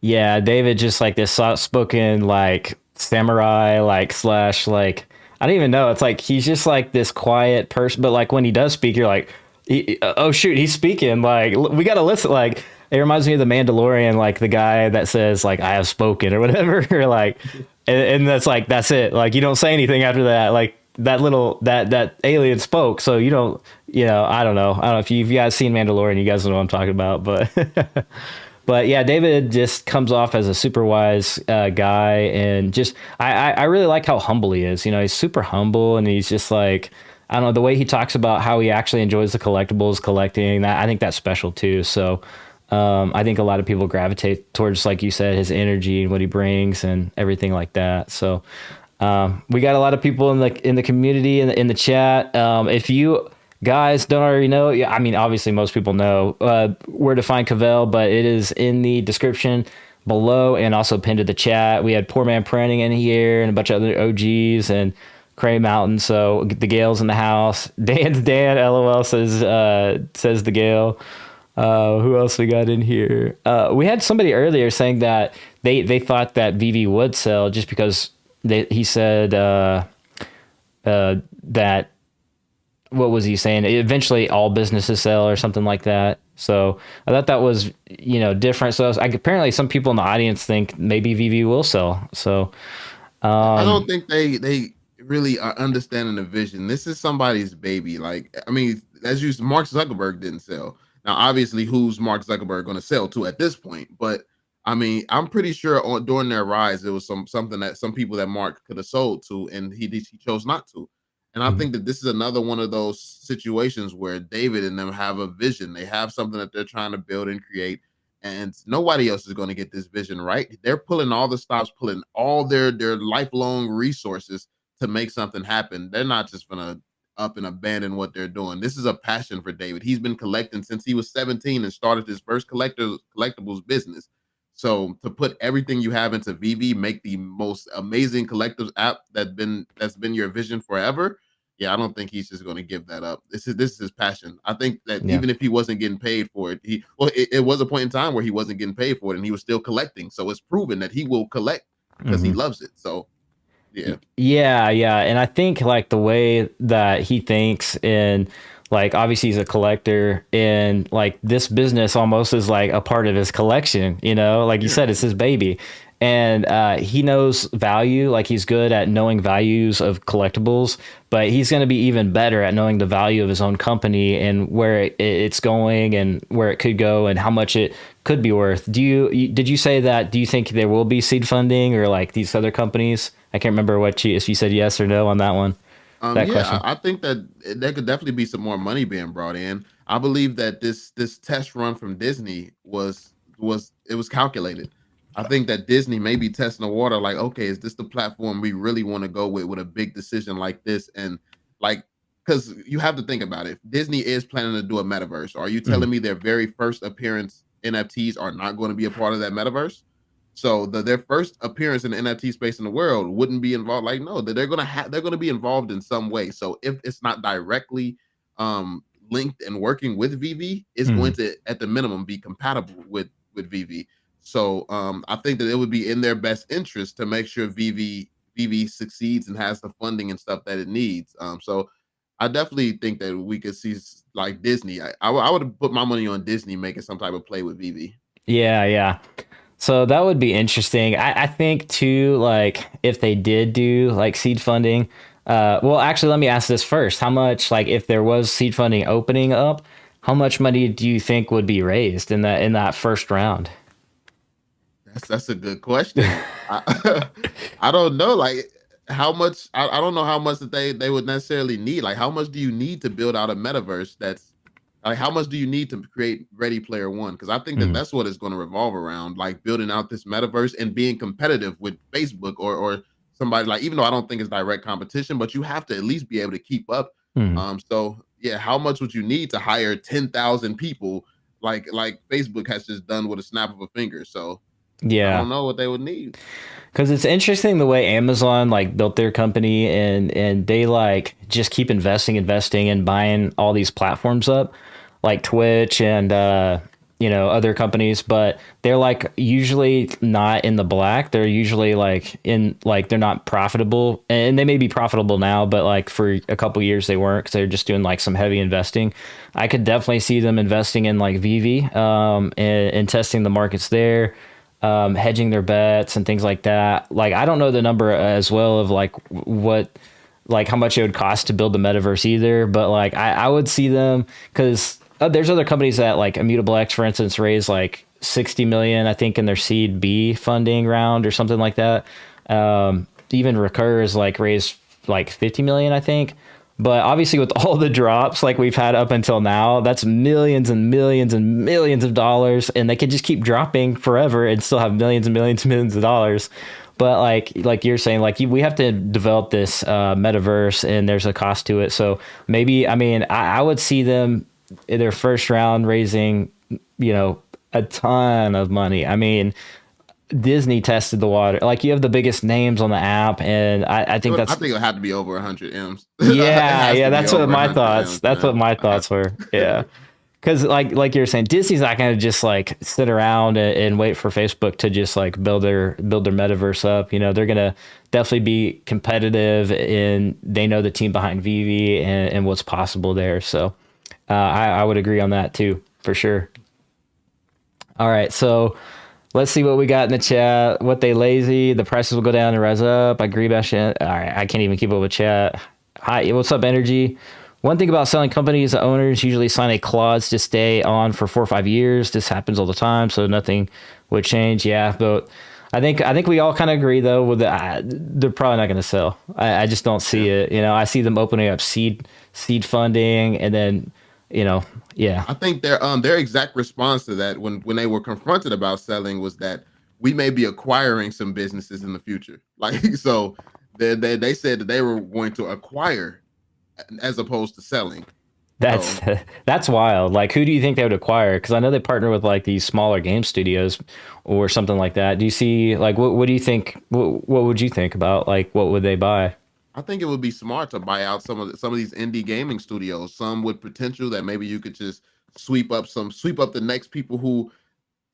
Yeah, David just like this soft spoken like samurai like slash like I don't even know. It's like he's just like this quiet person, but like when he does speak, you're like, oh shoot, he's speaking. Like we gotta listen. Like it reminds me of the Mandalorian, like the guy that says like I have spoken or whatever, or like, and that's like that's it. Like you don't say anything after that. Like that little that alien spoke, so you don't. You know, I don't know if you guys seen Mandalorian, you guys know what I'm talking about, but. But yeah, David just comes off as a super wise guy, and just I really like how humble he is. You know, he's super humble, and he's just like I don't know the way he talks about how he actually enjoys the collectibles, collecting. That I think that's special too. So I think a lot of people gravitate towards, like you said, his energy and what he brings and everything like that. So we got a lot of people in the community in the chat. If you guys don't already know, yeah, I mean, obviously most people know where to find Cavell, but it is in the description below and also pinned to the chat. We had Poor Man Printing in here and a bunch of other OGs and Cray Mountain. So the Gale's in the house. Dan's Dan, LOL says the Gale. Who else we got in here? We had somebody earlier saying that they thought that VeVe would sell just because he said that what was he saying? Eventually, all businesses sell or something like that. So I thought that was different. So apparently, some people in the audience think maybe VeVe will sell. So I don't think they really are understanding the vision. This is somebody's baby. Like, I mean, as you Mark Zuckerberg didn't sell. Now, obviously, who's Mark Zuckerberg going to sell to at this point? But I mean, I'm pretty sure during their rise, it was something that some people that Mark could have sold to, and he chose not to. And I think that this is another one of those situations where David and them have a vision. They have something that they're trying to build and create, and nobody else is going to get this vision right. They're pulling all the stops, pulling all their lifelong resources to make something happen. They're not just going to up and abandon what they're doing. This is a passion for David. He's been collecting since he was 17 and started his first collectibles business. So to put everything you have into VeVe, make the most amazing collectibles app that's been your vision forever. Yeah, I don't think he's just going to give that up. This is his passion. I think that yeah. even if he wasn't getting paid for it, it was a point in time where he wasn't getting paid for it and he was still collecting. So it's proven that he will collect because he loves it. So yeah. Yeah, and I think like the way that he thinks, and like obviously he's a collector, and like this business almost is like a part of his collection, like you said, it's his baby. And he knows value, like he's good at knowing values of collectibles, but he's going to be even better at knowing the value of his own company and where it's going and where it could go and how much it could be worth. Did you say that? Do you think there will be seed funding or like these other companies? I can't remember if you said yes or no on that one. That Yeah, question. I think that there could definitely be some more money being brought in. I believe that this test run from Disney was calculated. I think that Disney may be testing the water, like, okay, is this the platform we really want to go with a big decision like this? And like, because you have to think about it. Disney is planning to do a metaverse. Are you Mhm. telling me their very first appearance NFTs are not going to be a part of that metaverse? So their first appearance in the NFT space in the world wouldn't be involved. Like, no, that they're gonna be involved in some way. So if it's not directly linked and working with VeVe, it's going Mhm. to at the minimum be compatible with VeVe. So I think that it would be in their best interest to make sure VeVe succeeds and has the funding and stuff that it needs. So I definitely think that we could see like Disney. I would have put my money on Disney making some type of play with VeVe. Yeah. So that would be interesting. I think too, like if they did do like seed funding, well, actually, let me ask this first. How much, like if there was seed funding opening up, how much money do you think would be raised in that first round? That's a good question. I don't know, like how much. I don't know how much that they would necessarily need. Like, how much do you need to build out a metaverse? That's like how much do you need to create Ready Player One? Because I think that Mhm. that's what it's going to revolve around, like building out this metaverse and being competitive with Facebook or somebody like. Even though I don't think it's direct competition, but you have to at least be able to keep up. Mhm. So yeah, how much would you need to hire 10,000 people like Facebook has just done with a snap of a finger? So I Yeah. don't know what they would need. Because it's interesting the way Amazon like built their company and they like just keep investing and buying all these platforms up, like Twitch and other companies, but they're like usually not in the black. They're usually like they're not profitable, and they may be profitable now, but like for a couple years they weren't because they're just doing like some heavy investing. I could definitely see them investing in like VeVe and testing the markets there, hedging their bets and things like that. Like I don't know the number as well of like what like how much it would cost to build the metaverse either, but like I would see them because there's other companies that like Immutable X, for instance, raised like 60 million, I think, in their seed B funding round or something like that. Even Recur's like raised like 50 million, I think. But obviously, with all the drops like we've had up until now, that's millions and millions and millions of dollars, and they could just keep dropping forever and still have millions and millions and millions of dollars. But like you're saying, like we have to develop this metaverse, and there's a cost to it. So maybe I mean I would see them in their first round raising a ton of money. I mean, Disney tested the water. Like you have the biggest names on the app, and I think I that's think it'll have to be over 100 M's. It yeah, has yeah. to be That's what over my 100 thoughts. M's, That's what man. my thoughts were. Yeah, because like you're saying, Disney's not going to just like sit around and wait for Facebook to just like build their metaverse up. They're going to definitely be competitive, and they know the team behind VeVe and what's possible there. So I would agree on that too, for sure. All right, so let's see what we got in the chat. What they lazy? The prices will go down and rise up. I agree about shit. All right, I can't even keep up with chat. Hi, what's up, Energy? One thing about selling companies, the owners usually sign a clause to stay on for 4 or 5 years. This happens all the time, so nothing would change. Yeah, but I think we all kind of agree though with they're probably not going to sell. I just don't see Yeah. it. I see them opening up seed funding, and then yeah. I think their exact response to that when they were confronted about selling was that we may be acquiring some businesses in the future. Like so they said that they were going to acquire as opposed to selling. That's So that's wild. Like, who do you think they would acquire? Because I know they partner with like these smaller game studios or something like that. Do you see like what do you think? What would you think about like what would they buy? I think it would be smart to buy out some of these indie gaming studios, some with potential that maybe you could just sweep up the next people who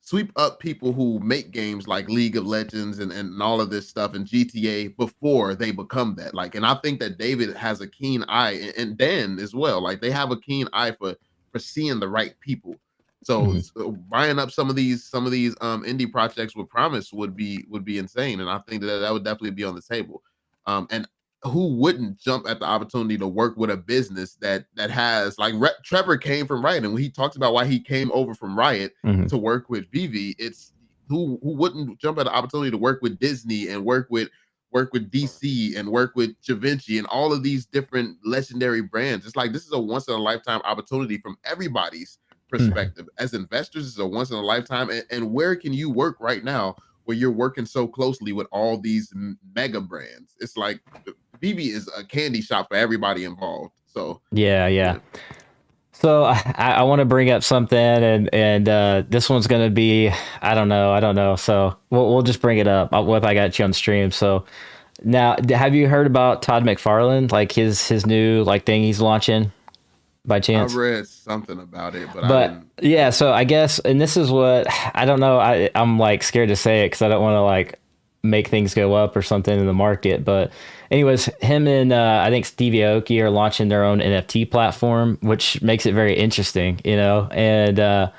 sweep up people who make games like League of Legends and all of this stuff and GTA before they become that. Like, and I think that David has a keen eye and Dan as well. Like they have a keen eye for seeing the right people. So, Mhm. so buying up some of these indie projects with promise would be insane. And I think that that would definitely be on the table. And who wouldn't jump at the opportunity to work with a business that has like Trevor came from Riot, and when he talks about why he came over from Riot Mhm. to work with VeVe, it's who wouldn't jump at the opportunity to work with Disney and work with DC and work with Givenchy and all of these different legendary brands. It's like this is a once in a lifetime opportunity from everybody's Mhm. perspective. As investors, it's a once in a lifetime. And where can you work right now where you're working so closely with all these mega brands? It's like VeVe is a candy shop for everybody involved. So Yeah, yeah. yeah. So I want to bring up something, and this one's gonna be I don't know. So we'll just bring it up. What I got you on stream. So now, have you heard about Todd McFarlane? Like his new like thing he's launching by I chance? read something about it, but I But didn't yeah, look so I into it. guess, and this is what I don't know. I'm like scared to say it because I don't want to like make things go up or something in the market. But anyways, him and I think Stevie Aoki are launching their own NFT platform, which makes it very interesting, And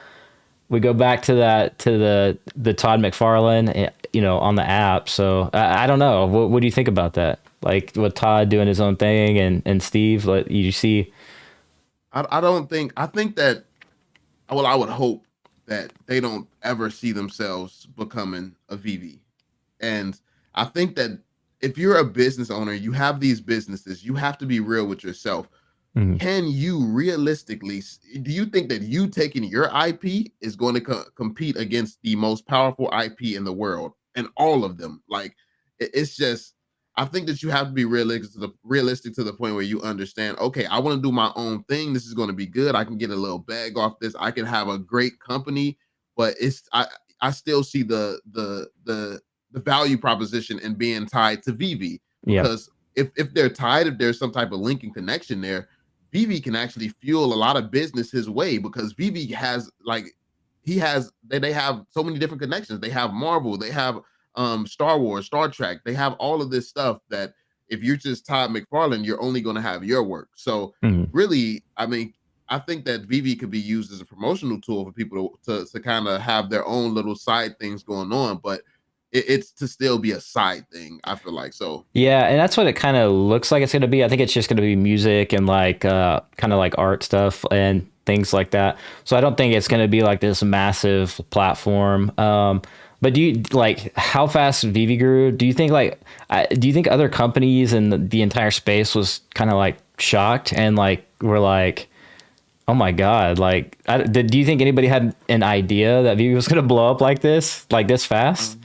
we go back to that to the Todd McFarlane, on the app. So I don't know. What do you think about that? Like with Todd doing his own thing and Steve, you see. I don't think I think that well, I would hope that they don't ever see themselves becoming a VeVe. And I think that if you're a business owner, you have these businesses, you have to be real with yourself. Mhm. Can you realistically, do you think that you taking your IP is going to compete against the most powerful IP in the world and all of them? Like, it's just, I think that you have to be realistic to the point where you understand, okay, I want to do my own thing. This is going to be good. I can get a little bag off this. I can have a great company, but I still see the value proposition in being tied to VeVe, Yep. because if they're tied, if there's some type of linking connection there, VeVe can actually fuel a lot of business his way, because VeVe has like they have so many different connections. They have Marvel, they have Star Wars, Star Trek, they have all of this stuff that if you're just Todd McFarlane, you're only going to have your work. So Mhm. really, I mean, I think that VeVe could be used as a promotional tool for people to kind of have their own little side things going on, but it's to still be a side thing, I feel like. So Yeah, and that's what it kind of looks like it's going to be. I think it's just going to be music and like kind of like art stuff and things like that. So I don't think it's going to be like this massive platform. But do you like how fast VeVe grew? Do you think like do you think other companies in the entire space was kind of like shocked and like were like, oh my god, like do you think anybody had an idea that VeVe was going to blow up like this fast? um,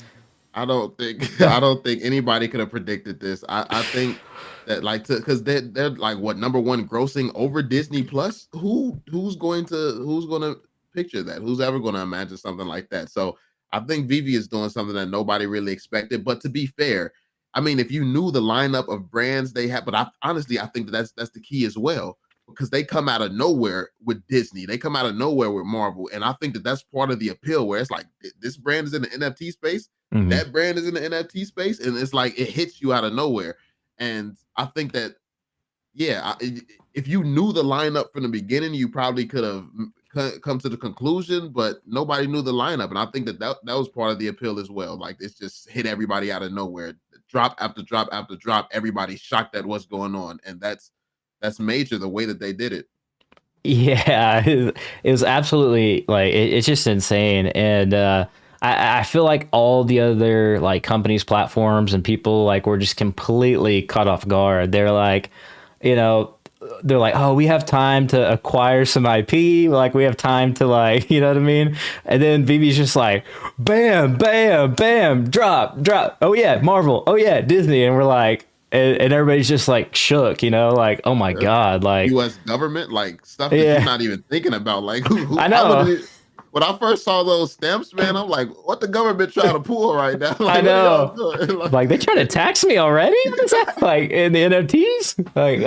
I don't think I don't think anybody could have predicted this. I think that like because they're like what, number one grossing over Disney Plus. Who's going to picture that? Who's ever going to imagine something like that? So I think VeVe is doing something that nobody really expected. But to be fair, I mean, if you knew the lineup of brands they have, but honestly I think that's the key as well, because they come out of nowhere with Disney, they come out of nowhere with Marvel, and I think that that's part of the appeal. Where it's like this brand is in the NFT space, Hmm. that brand is in the NFT space, and it's like it hits you out of nowhere. And I think that, yeah, if you knew the lineup from the beginning, you probably could have come to the conclusion, but nobody knew the lineup, and I think that was part of the appeal as well. Like it's just hit everybody out of nowhere, drop after drop after drop. Everybody's shocked at what's going on, and that's major the way that they did it. Yeah, it was absolutely like it's just insane, and I feel like all the other like companies, platforms, and people like were just completely caught off guard. They're like, you know, they're like, oh, we have time to acquire some IP, like we have time to like, you know what I mean? And then BB's just like, bam, bam, bam, drop, drop. Oh yeah, Marvel. Oh yeah, Disney, and we're like. And everybody's just like shook, you know, like, oh my God, like, U.S. government, like stuff that you're yeah, not even thinking about. Like I I know. literally, when I first saw those stamps, man, I'm like, what the government trying to pull right now? I Like, what are y'all know. doing? Like, Like they trying to tax me already? What is that? Like in the NFTs? Like,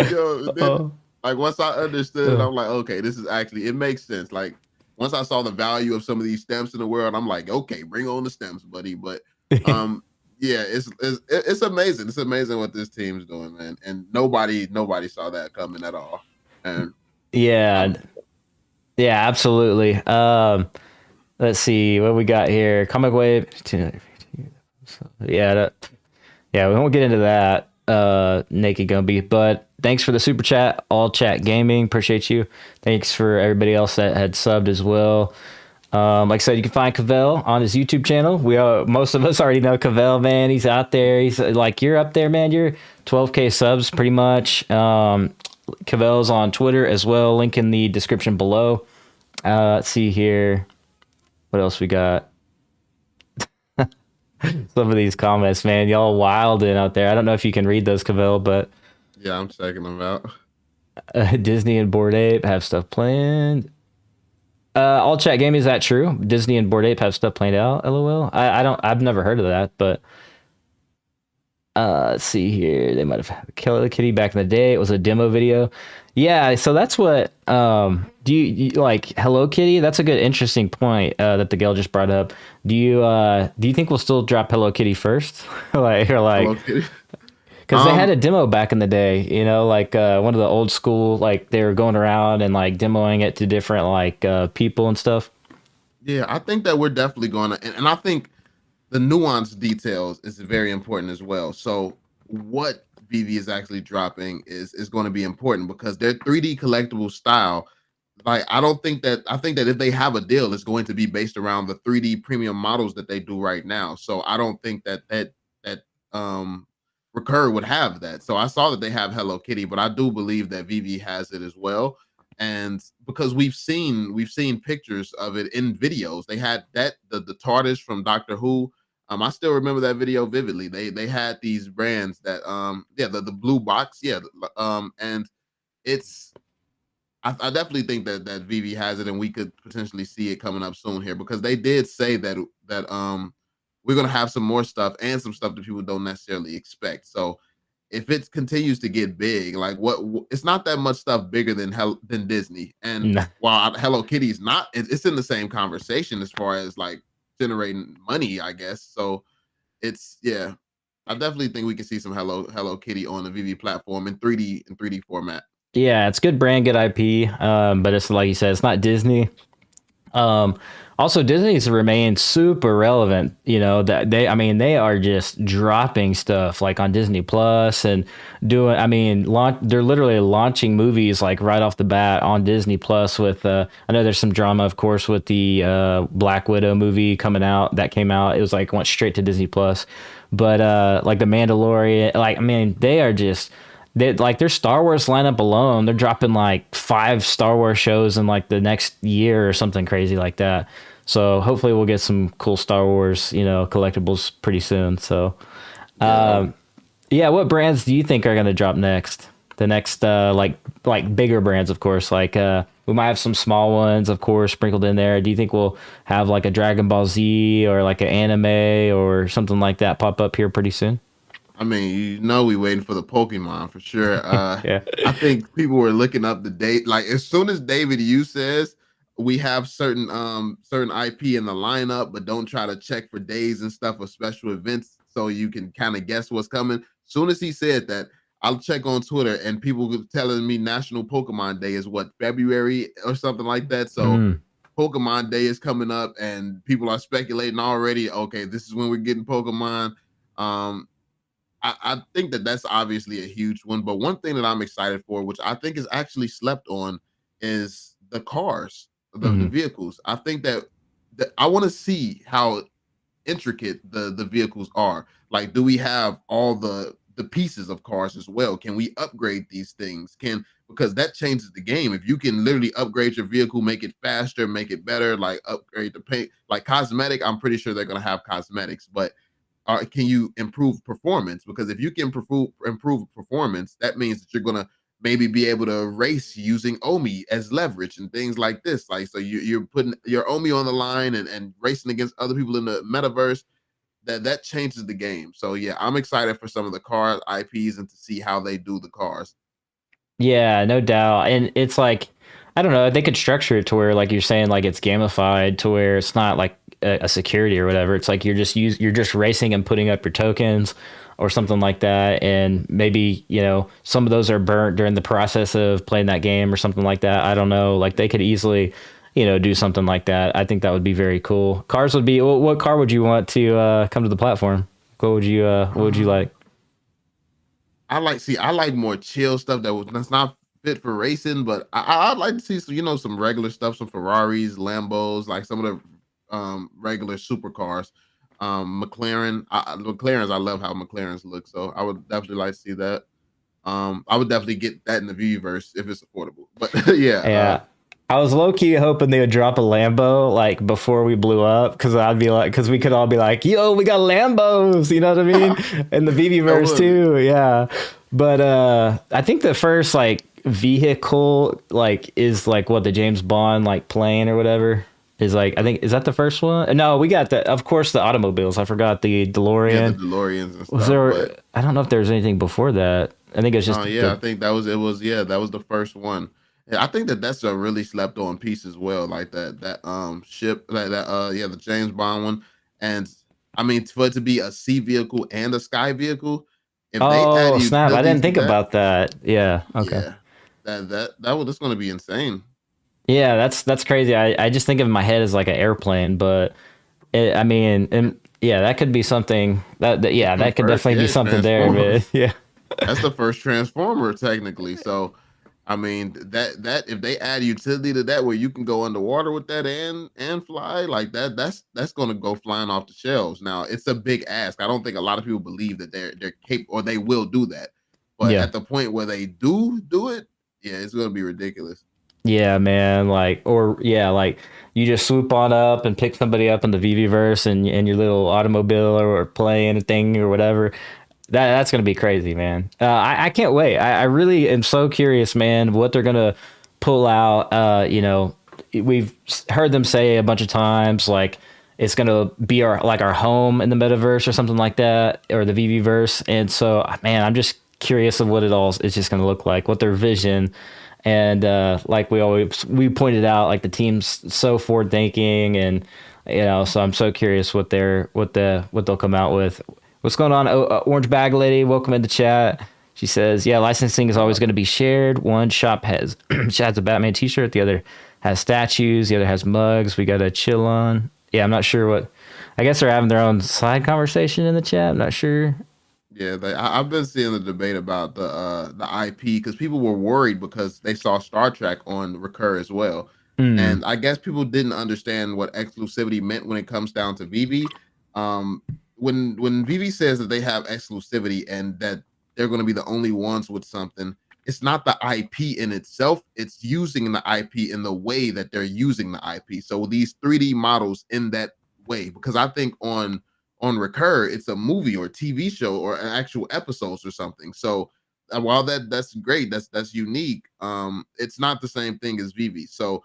yo, then oh, like once I understood it, uh, I'm like, okay, this is actually, it makes sense. Like once I saw the value of some of these stamps in the world, I'm like, okay, bring on the stamps, buddy. But um, yeah, it's amazing. It's amazing what this team's doing, man. And nobody saw that coming at all. And I yeah, yeah, absolutely. Let's see what we got here. Comic Wave. Yeah, yeah, we won't get into that. Naked Gumby, but thanks for the super chat. All Chat Gaming, appreciate you. Thanks for everybody else that had subbed as well. Like I said, you can find Cavell on his YouTube channel. Most of us already know Cavell, man. He's out there. He's like, you're up there, man. You're 12K subs pretty much. Cavell's on Twitter as well. Link in the description below. Let's see here. What else we got? Some of these comments, man. Y'all wilding out there. I don't know if you can read those, Cavell, but yeah, I'm checking them out. Disney and Bored Ape have stuff planned. All Chat Gaming, is that true? Disney and Bored Ape have stuff planned out. LOL. I don't. I've never heard of that, but let's see here. They might have had Hello Kitty back in the day. It was a demo video. Yeah, so that's what. Do you like Hello Kitty? That's a good, interesting point that the gal just brought up. Do you think we'll still drop Hello Kitty first, like or Hello like Kitty. because they had Um, a demo back in the day, you know, like one of the old school, like they were going around and like demoing it to different like people and stuff. yeah, I think that we're definitely going to, and I think the nuanced details is very important as well. So what VV is actually dropping is going to be important, because their 3D collectible style, like I think that if they have a deal, it's going to be based around the 3D premium models that they do right now. So I don't think that um Recur would have that. So I saw that they have Hello Kitty, but I do believe that VeVe has it as well. And because we've seen pictures of it in videos. They had that the TARDIS from Doctor Who. I still remember that video vividly. They had these brands that yeah, the blue box, yeah, and it's I definitely think that VeVe has it, and we could potentially see it coming up soon here because they did say that we're gonna have some more stuff and some stuff that people don't necessarily expect. So if it continues to get big, like it's not that much stuff bigger than Disney. And Nah. while Hello Kitty's not, it's in the same conversation as far as like generating money, I guess. So it's yeah, I definitely think we can see some Hello Kitty on the VeVe platform in 3D format. Yeah, it's good brand, good IP, but it's like you said, it's not Disney. Um, Also, Disney's remained super relevant. You know that I mean, they are just dropping stuff like on Disney Plus and doing. I mean, they're literally launching movies like right off the bat on Disney Plus. With I know there's some drama, of course, with the Black Widow movie coming out. That came out. It was like went straight to Disney Plus, but like the Mandalorian, like I mean, they are just like their Star Wars lineup alone, they're dropping like 5 Star Wars shows in like the next year or something crazy like that. So hopefully we'll get some cool Star Wars, collectibles pretty soon. So Yeah, yeah, what brands do you think are gonna drop next? The next like bigger brands, of course. Like we might have some small ones, of course, sprinkled in there. Do you think we'll have like a Dragon Ball Z or like an anime or something like that pop up here pretty soon? I mean, we waiting for the Pokemon for sure. Yeah. I think people were looking up the date. Like as soon as David Yu says we have certain IP in the lineup, but don't try to check for days and stuff or special events so you can kind of guess what's coming. Soon as he said that, I'll check on Twitter and people were telling me National Pokemon Day is what, February or something like that. So Mm. Pokemon Day is coming up and people are speculating already. Okay, this is when we're getting Pokemon. Um, I think that that's obviously a huge one. But one thing that I'm excited for, which I think is actually slept on, is the cars, the Mm. vehicles. I think that I want to see how intricate the vehicles are. Like, do we have all the pieces of cars as well? Can we upgrade these things? Because that changes the game. If you can literally upgrade your vehicle, make it faster, make it better, like upgrade the paint, like cosmetic, I'm pretty sure they're gonna have cosmetics, but can you improve performance? Because if you can improve performance, that means that you're gonna maybe be able to race using Omi as leverage and things like this. Like, so you're putting your Omi on the line and racing against other people in the metaverse. That changes the game. So yeah, I'm excited for some of the car IPs and to see how they do the cars. Yeah, no doubt. And it's like, I don't know, they could structure it to where, like you're saying, like it's gamified to where it's not like a security or whatever. It's like you're just racing and putting up your tokens or something like that. And maybe, some of those are burnt during the process of playing that game or something like that. I don't know. Like they could easily, do something like that. I think that would be very cool. Cars would be, what car would you want to come to the platform? What would you like? I like more chill stuff that's not fit for racing, but I'd like to see some, some regular stuff, some Ferraris, Lambos, like some of the regular supercars. McLarens, I love how McLarens look, so I would definitely like to see that. I would definitely get that in the Viewverse if it's affordable. But yeah, Yeah. I was low key hoping they would drop a Lambo like before we blew up, because I'd be like, because we could all be like, "Yo, we got Lambos," you know what I mean? And the VV that verse would too, yeah. But I think the first like vehicle like is like what the James Bond like plane or whatever is like. I think is that the first one? No, we got the of course the automobiles. I forgot the yeah, the DeLorean. DeLoreans and Was stuff, there? but I don't know if there was anything before that. I think it was just yeah, I the. think that was it. Was yeah, that was the first one. Yeah, I think that that's a really slept on piece as well. Like that ship yeah, the James Bond one, and I mean for it to be a sea vehicle and a sky vehicle, if they add Oh snap! I utilities didn't to think that, about that. Yeah. Okay. yeah, that's going to be insane. Yeah, that's crazy. I just think of my head as like an airplane, but I mean, and yeah, that could be something yeah, that could First, definitely yeah, be it something there, transforms. but yeah. That's the first transformer technically. So I mean, that if they add utility to that where you can go underwater with that and fly like that's going to go flying off the shelves. Now, it's a big ask. I don't think a lot of people believe that they're capable or they will do that. But Yeah. at the point where they do it, yeah, it's going to be ridiculous. Yeah, man. Like, or yeah, like you just swoop on up and pick somebody up in the VV verse and in your little automobile or plane thing or whatever. That's gonna be crazy, man. I can't wait. I really am so curious, man, what they're gonna pull out. We've heard them say a bunch of times, like it's gonna be our home in the metaverse or something like that, or the VV verse. And so, man, I'm just curious of what it all is just gonna look like, what their vision. And like we pointed out, like the team's so forward thinking, and so I'm so curious what they'll come out with. What's going on? Orange Bag Lady, welcome into chat. She says, yeah, licensing is always going to be shared. One shop has has a Batman t-shirt. The other has statues. The other has mugs. We got a chill on. Yeah, I'm not sure what. I guess they're having their own side conversation in the chat. I'm not sure. Yeah, I've been seeing the debate about the IP because people were worried because they saw Star Trek on Recur as well, Mm, and I guess people didn't understand what exclusivity meant when it comes down to VeVe. Um, when VeVe says that they have exclusivity and that they're going to be the only ones with something, it's not the IP in itself; it's using the IP in the way that they're using the IP. So these 3D models in that way, because I think on Recur, it's a movie or a TV show or an actual episodes or something. So while that's great, that's unique. It's not the same thing as VeVe. So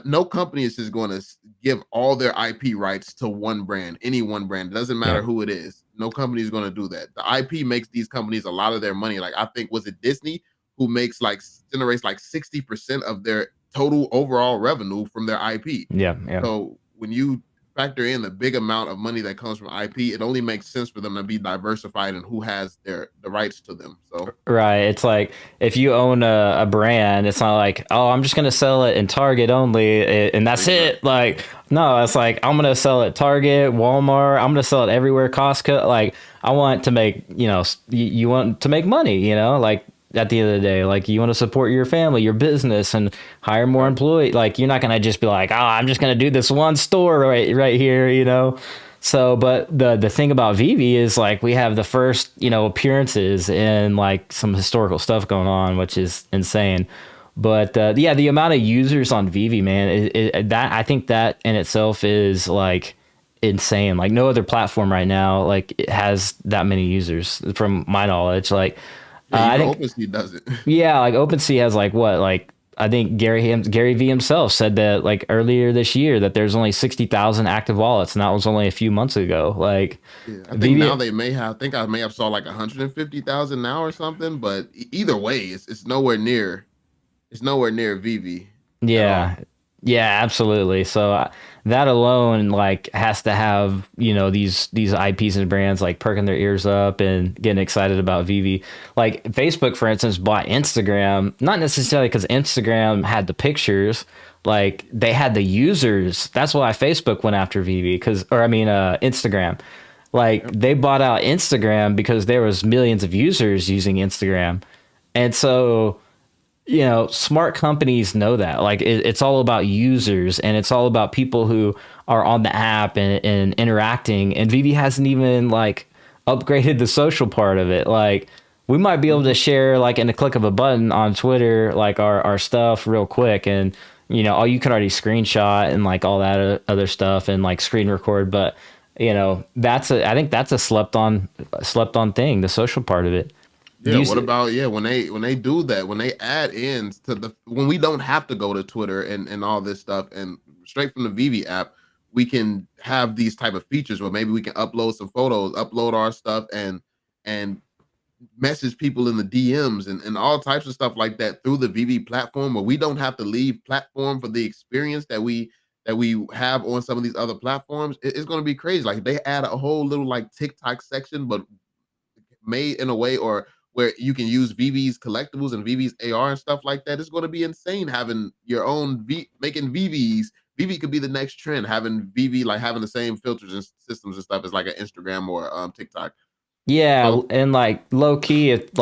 no company is just going to give all their IP rights to one brand, any one brand. It doesn't yeah. matter who it is. No company is going to do that. The IP makes these companies a lot of their money. Like I think was it Disney who makes like generates like 60% of their total overall revenue from their IP. Yeah, yeah. So when you factor in the big amount of money that comes from IP, it only makes sense for them to be diversified and who has the rights to them. So Right. It's like if you own a brand, it's not like, oh, I'm just going to sell it in Target only and that's exactly. it. Like, no, it's like, I'm going to sell it Target, Walmart. I'm going to sell it everywhere, Costco. Like, I want to make, you want to make money, like at the end of the day, like you want to support your family, your business and hire more Right. employees. Like, you're not going to just be like, oh, I'm just going to do this one store right here. So, but the thing about VeVe is like we have the first appearances and like some historical stuff going on, which is insane. But yeah, the amount of users on VeVe, man, that I think that in itself is like insane. Like no other platform right now like it has that many users from my knowledge. Like Yeah, I even think OpenSea does it. yeah, like OpenSea has like what, like I think Gary V himself said that like earlier this year that there's only 60,000 active wallets, and that was only a few months ago. Like Yeah, I think now VV, they may have. I think I may have saw like 150,000 now or something. But either way, it's nowhere near. It's nowhere near VeVe at all. yeah, yeah, absolutely. So that alone like has to have these IPs and brands like perking their ears up and getting excited about VV. Like Facebook, for instance, bought Instagram, not necessarily because Instagram had the pictures. Like they had the users. That's why Facebook went after VV Instagram. Like Yep. they bought out Instagram because there was millions of users using Instagram, and so smart companies know that. Like it's all about users and it's all about people who are on the app and interacting. And VV hasn't even like upgraded the social part of it. Like we might be able to Mhm. share like in the click of a button on Twitter, like our stuff real quick. And, all you can already screenshot and like all that other stuff and like screen record. But, I think that's a slept on thing, the social part of it. Do Yeah, you, what about when they do that, when they add ins to the when we don't have to go to Twitter and all this stuff and straight from the VeVe app, we can have these type of features where maybe we can upload some photos, upload our stuff and message people in the DMs and all types of stuff like that through the VeVe platform where we don't have to leave platform for the experience that we have on some of these other platforms. It's going to be crazy. Like they add a whole little like TikTok section, but made in a way or where you can use VV's collectibles and VV's AR and stuff like that. It's going to be insane having your own making VVs. VV could be the next trend, having VV like having the same filters and systems and stuff as like an Instagram or TikTok. Yeah, So and like low key, it's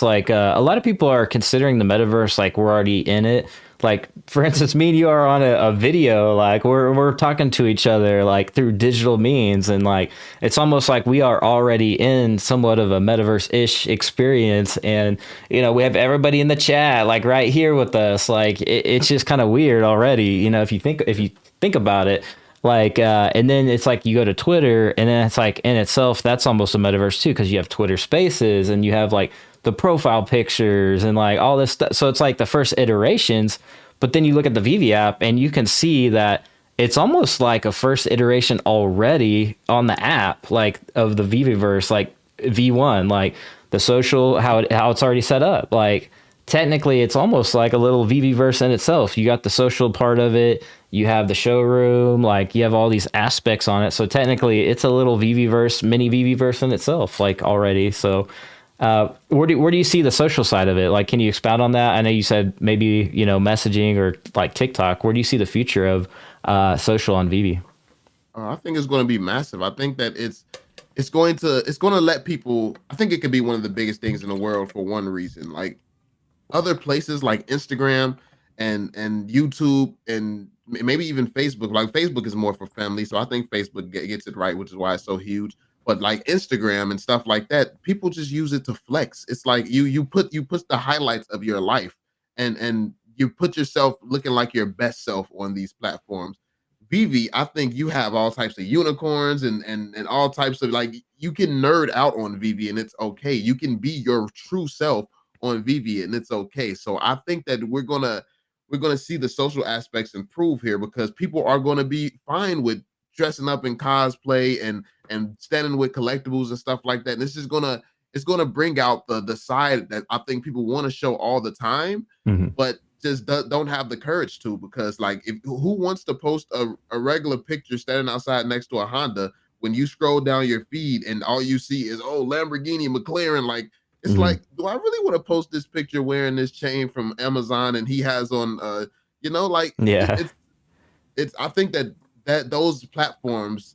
like a lot of people are considering the metaverse like we're already in it. Like for instance, me and you are on a video, like we're talking to each other like through digital means, and like it's almost like we are already in somewhat of a metaverse ish experience, and we have everybody in the chat like right here with us. Like it's just kind of weird already, if you think about it. Like and then it's like you go to Twitter, and then it's like in itself that's almost a metaverse too, because you have Twitter Spaces, and you have like the profile pictures and like all this stuff. So it's like the first iterations, but then you look at the VeVe app and you can see that it's almost like a first iteration already on the app, like of the VeVeverse, like V1, like the social, how it's already set up. Like technically it's almost like a little VeVeverse in itself. You got the social part of it, you have the showroom, like you have all these aspects on it. So technically it's a little VeVeverse, mini VeVeverse in itself, like already. So where do you see the social side of it? Like, can you expound on that? I know you said maybe, messaging or like TikTok. Where do you see the future of social on VeVe? I think it's going to be massive. I think that it's going to let people. I think it could be one of the biggest things in the world for one reason. Like other places like Instagram and YouTube and maybe even Facebook. Like Facebook is more for family, so I think Facebook gets it right, which is why it's so huge. But like Instagram and stuff like that, people just use it to flex. It's like you put the highlights of your life, and you put yourself looking like your best self on these platforms. VeVe, I think you have all types of unicorns and all types of like you can nerd out on VeVe and it's okay. You can be your true self on VeVe and it's okay. So I think that we're gonna see the social aspects improve here because people are gonna be fine with dressing up in cosplay and standing with collectibles and stuff like that. And this is gonna it's gonna bring out the side that I think people want to show all the time, Hmm. but just don't have the courage to because like if who wants to post a regular picture standing outside next to a Honda when you scroll down your feed and all you see is Lamborghini McLaren like it's Hmm. like do I really want to post this picture wearing this chain from Amazon and he has on like Yeah. it's I think that those platforms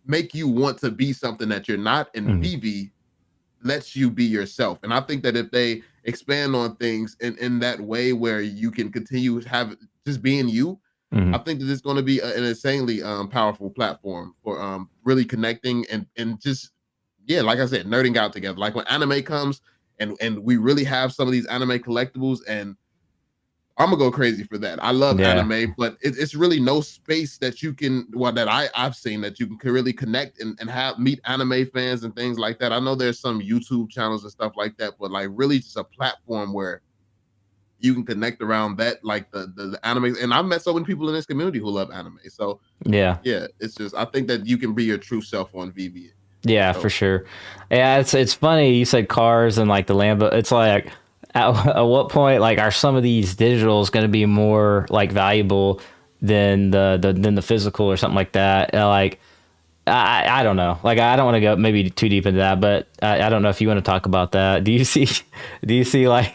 make you want to be something that you're not and Hmm. VV lets you be yourself. And I think that if they expand on things in that way where you can continue to have just being you, I Hmm. think that it's going to be an insanely powerful platform for really connecting and just yeah, like I said, nerding out together. Like when anime comes and we really have some of these anime collectibles and I'm gonna go crazy for that. I love Yeah. anime, but it's really no space that you can well that I've seen that you can really connect and have meet anime fans and things like that. I know there's some YouTube channels and stuff like that, but like really just a platform where you can connect around that, like the anime. And I've met so many people in this community who love anime. So Yeah. yeah, it's just I think that you can be your true self on VB. Yeah, for So sure. Yeah, it's funny you said cars and like the Lambo. It's like at what point like are some of these digitals going to be more like valuable than the physical or something like that? Like I don't know. Like I don't want to go maybe too deep into that, but I don't know if you want to talk about that. Do you see like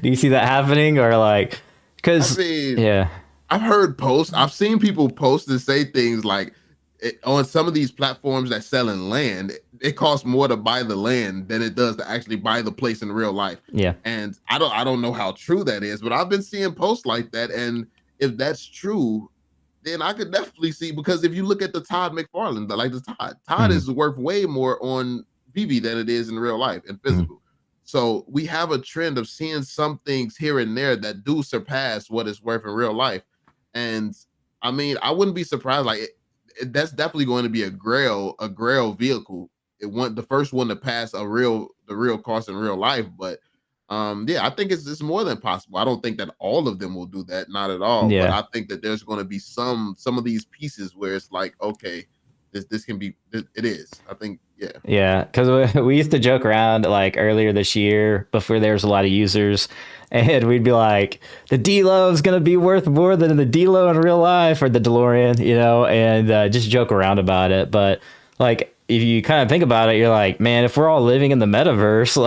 do you see that happening or like I because mean, yeah. I've heard posts. I've seen people post and say things like on some of these platforms that sell in land, it costs more to buy the land than it does to actually buy the place in real life. Yeah. And I don't know how true that is, but I've been seeing posts like that. And if that's true, then I could definitely see because if you look at the Todd McFarlane, like the Todd Hmm. is worth way more on VV than it is in real life and Hmm. physical. So we have a trend of seeing some things here and there that do surpass what it's worth in real life. And I mean, I wouldn't be surprised. Like that's definitely going to be a grail vehicle. It want the first one to pass the real cost in real life. But yeah, I think it's more than possible. I don't think that all of them will do that, not at all. But Yeah. I think that there's going to be some of these pieces where it's like, okay, this can be it is. I think yeah. Yeah, because we used to joke around like earlier this year before there was a lot of users, and we'd be like, the D-Lo is gonna be worth more than the D-Lo in real life or the DeLorean, and just joke around about it. But like, if you kind of think about it, you're like, man, if we're all living in the metaverse,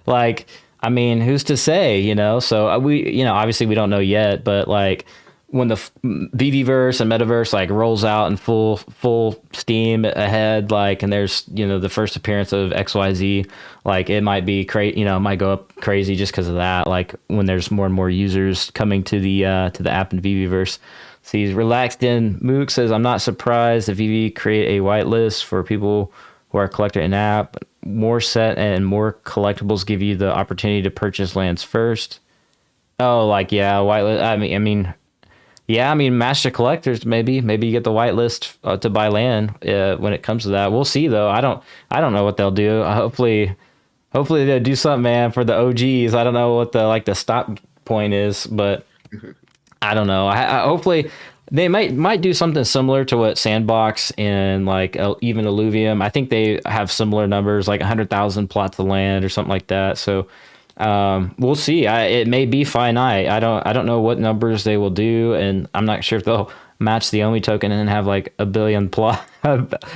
like, I mean, who's to say, So we, obviously we don't know yet, but like, when the VeVeverse and Metaverse like rolls out in full steam ahead, like, and there's, the first appearance of XYZ, like it might be crazy, it might go up crazy just because of that. Like when there's more and more users coming to the app in VeVeverse. See, Relaxed in Mook says, I'm not surprised if VeVe create a whitelist for people who are collector in app. More set and more collectibles give you the opportunity to purchase lands first. Oh, like, yeah, whitelist. Yeah, I mean, master collectors, maybe you get the whitelist to buy land when it comes to that. We'll see though. I don't know what they'll do. Hopefully they'll do something, man, for the OGs. I don't know what the stop point is, but I don't know. I hopefully they might do something similar to what Sandbox and like even Illuvium. I think they have similar numbers, like 100,000 plots of land or something like that. So we'll see. It may be finite. I don't know what numbers they will do, and I'm not sure if they'll match the Omi token and then have like a billion plot,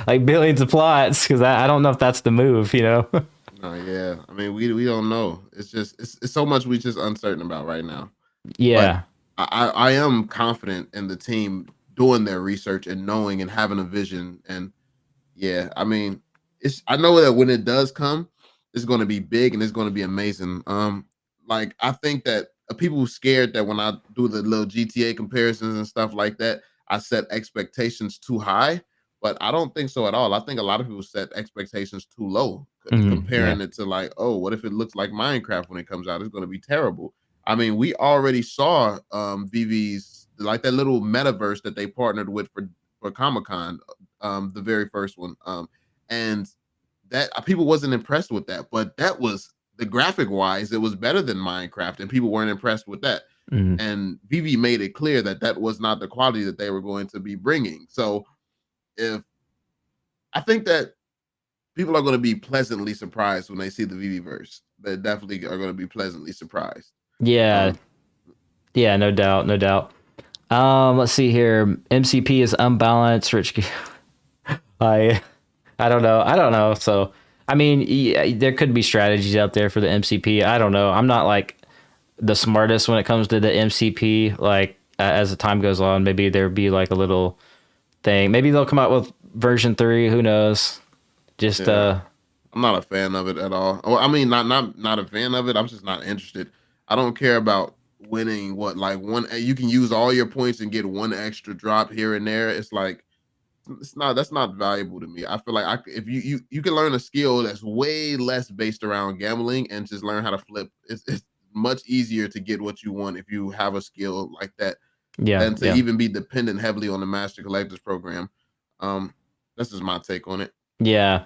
like billions of plots, because I don't know if that's the move. No, yeah. I mean, we don't know. It's just it's so much we just uncertain about right now. But Yeah. I am confident in the team doing their research and knowing and having a vision. And yeah, I mean, I know that when it does come, it's going to be big and it's going to be amazing. Like I think that people scared that when I do the little GTA comparisons and stuff like that, I set expectations too high, but I don't think so at all. I think a lot of people set expectations too low, Yeah. comparing it to like, oh, what if it looks like Minecraft when it comes out? It's going to be terrible. I mean, we already saw VV's like that little metaverse that they partnered with for Comic Con, the very first one, and that people wasn't impressed with that, but that was the graphic wise, it was better than Minecraft, and people weren't impressed with that. Mhm. And VeVe made it clear that that was not the quality that they were going to be bringing. So if I think that people are going to be pleasantly surprised when they see the VeVe verse, they definitely are going to be pleasantly surprised. Yeah. Um, Yeah. No doubt. No doubt. Let's see here. MCP is unbalanced. Rich. I I don't know. I don't know. So, I mean, yeah, there could be strategies out there for the MCP. I don't know. I'm not like the smartest when it comes to the MCP. Like as the time goes on, maybe there'd be like a little thing. Maybe they'll come out with version 3. Who knows? Just yeah, I'm not a fan of it at all. Well, I mean, not a fan of it. I'm just not interested. I don't care about winning what like one. You can use all your points and get one extra drop here and there. It's like it's not that's not valuable to me. I feel like if you can learn a skill that's way less based around gambling and just learn how to flip. It's much easier to get what you want if you have a skill like that yeah, than to yeah, even be dependent heavily on the Master Collectors program. That's just my take on it. yeah.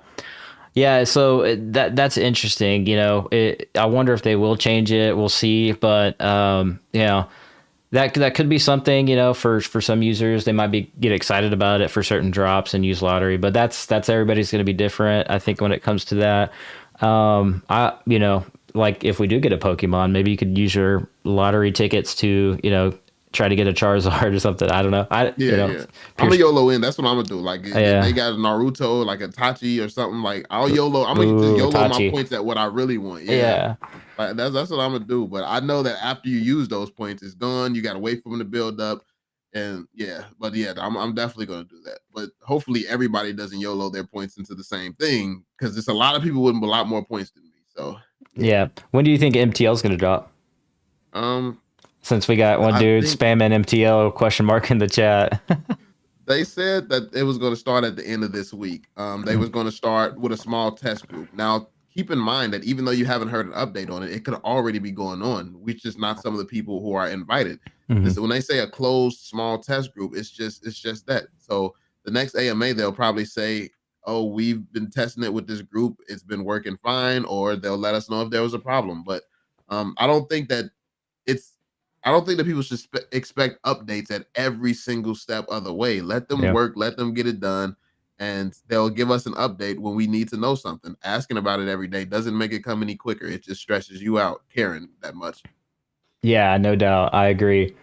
Yeah, so that's interesting. I wonder if they will change it. We'll see, but that could be something. For some users, they might get excited about it for certain drops and use lottery. But that's everybody's going to be different. I think when it comes to that, like if we do get a Pokemon, maybe you could use your lottery tickets to try to get a Charizard or something. I don't know. Yeah, yeah. I'm pure, a YOLO in. That's what I'm gonna do. Like if yeah. they got a Naruto, like a Tachi or something, like I'll YOLO. I'm gonna just Ooh, YOLO my Itachi. points at what I really want. Yeah. Yeah. Like that's what I'm gonna do. But I know that after you use those points, it's gone. You gotta wait for them to build up. And yeah, but yeah, I'm definitely gonna do that. But hopefully everybody doesn't YOLO their points into the same thing because there's a lot of people with a lot more points than me. So yeah. Yeah. When do you think MTL is going to drop? Um Since we got one I dude think spamming MTL question mark in the chat. they said that it was going to start at the end of this week. They was going to start with a small test group. Now, keep in mind that even though you haven't heard an update on it, it could already be going on, which is not some of the people who are invited. Mhm. This when they say a closed small test group, it's just that. So the next AMA, they'll probably say, "Oh, we've been testing it with this group. It's been working fine," or they'll let us know if there was a problem. But I don't think that it's I don't think that people should expect updates at every single step of the way. Let them Yeah. work, let them get it done, and they'll give us an update when we need to know something. Asking about it every day doesn't make it come any quicker. It just stresses you out caring that much. Yeah, no doubt. I agree.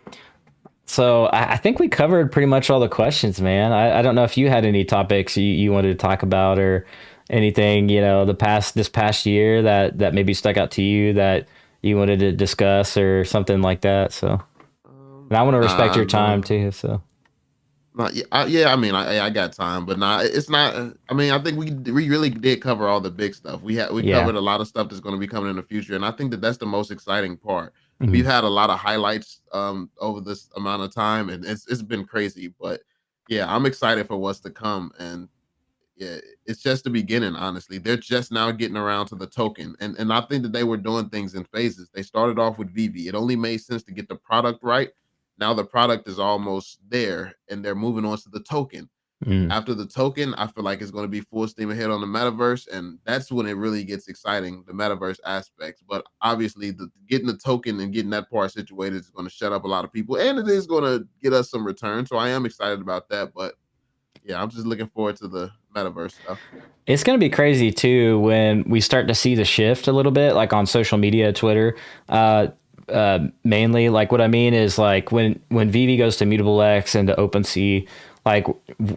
So I think we covered pretty much all the questions, man. I don't know if you had any topics you wanted to talk about or anything, this past year that maybe stuck out to you that you wanted to discuss or something like that. So And I want to respect Nah, your time no. too. So Not, yeah, I mean, I got time, but nah, it's not. I mean, I think we really did cover all the big stuff. We yeah. covered a lot of stuff that's going to be coming in the future, and I think that that's the most exciting part. We've Mhm. had a lot of highlights over this amount of time, and it's been crazy. But yeah, I'm excited for what's to come, and yeah, it's just the beginning. Honestly, they're just now getting around to the token, and I think that they were doing things in phases. They started off with VeVe. It only made sense to get the product right. Now the product is almost there, and they're moving on to the token. Mm. After the token, I feel like it's going to be full steam ahead on the metaverse, and that's when it really gets exciting, the metaverse aspects. But obviously, getting the token and getting that part situated is going to shut up a lot of people, and it is going to get us some return. So I am excited about that. But yeah, I'm just looking forward to the metaverse stuff. It's going to be crazy too when we start to see the shift a little bit, like on social media, Twitter. Mainly, like what I mean is like when VeVe goes to Mutable X and to OpenSea, like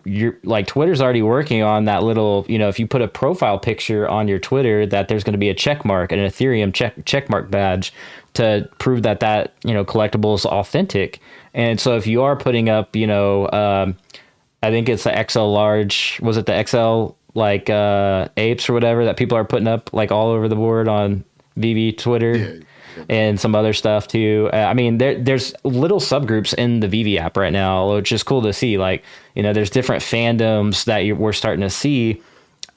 you're like Twitter's already working on that little, if you put a profile picture on your Twitter, that there's going to be a check mark, an Ethereum check mark badge to prove that collectible is authentic. And so if you are putting up, I think it's the XL large. Was it the XL like apes or whatever that people are putting up like all over the board on VeVe Twitter Yeah, yeah, and some other stuff too. I mean, there's little subgroups in the VeVe app right now, which is cool to see. Like, there's different fandoms that we're starting to see.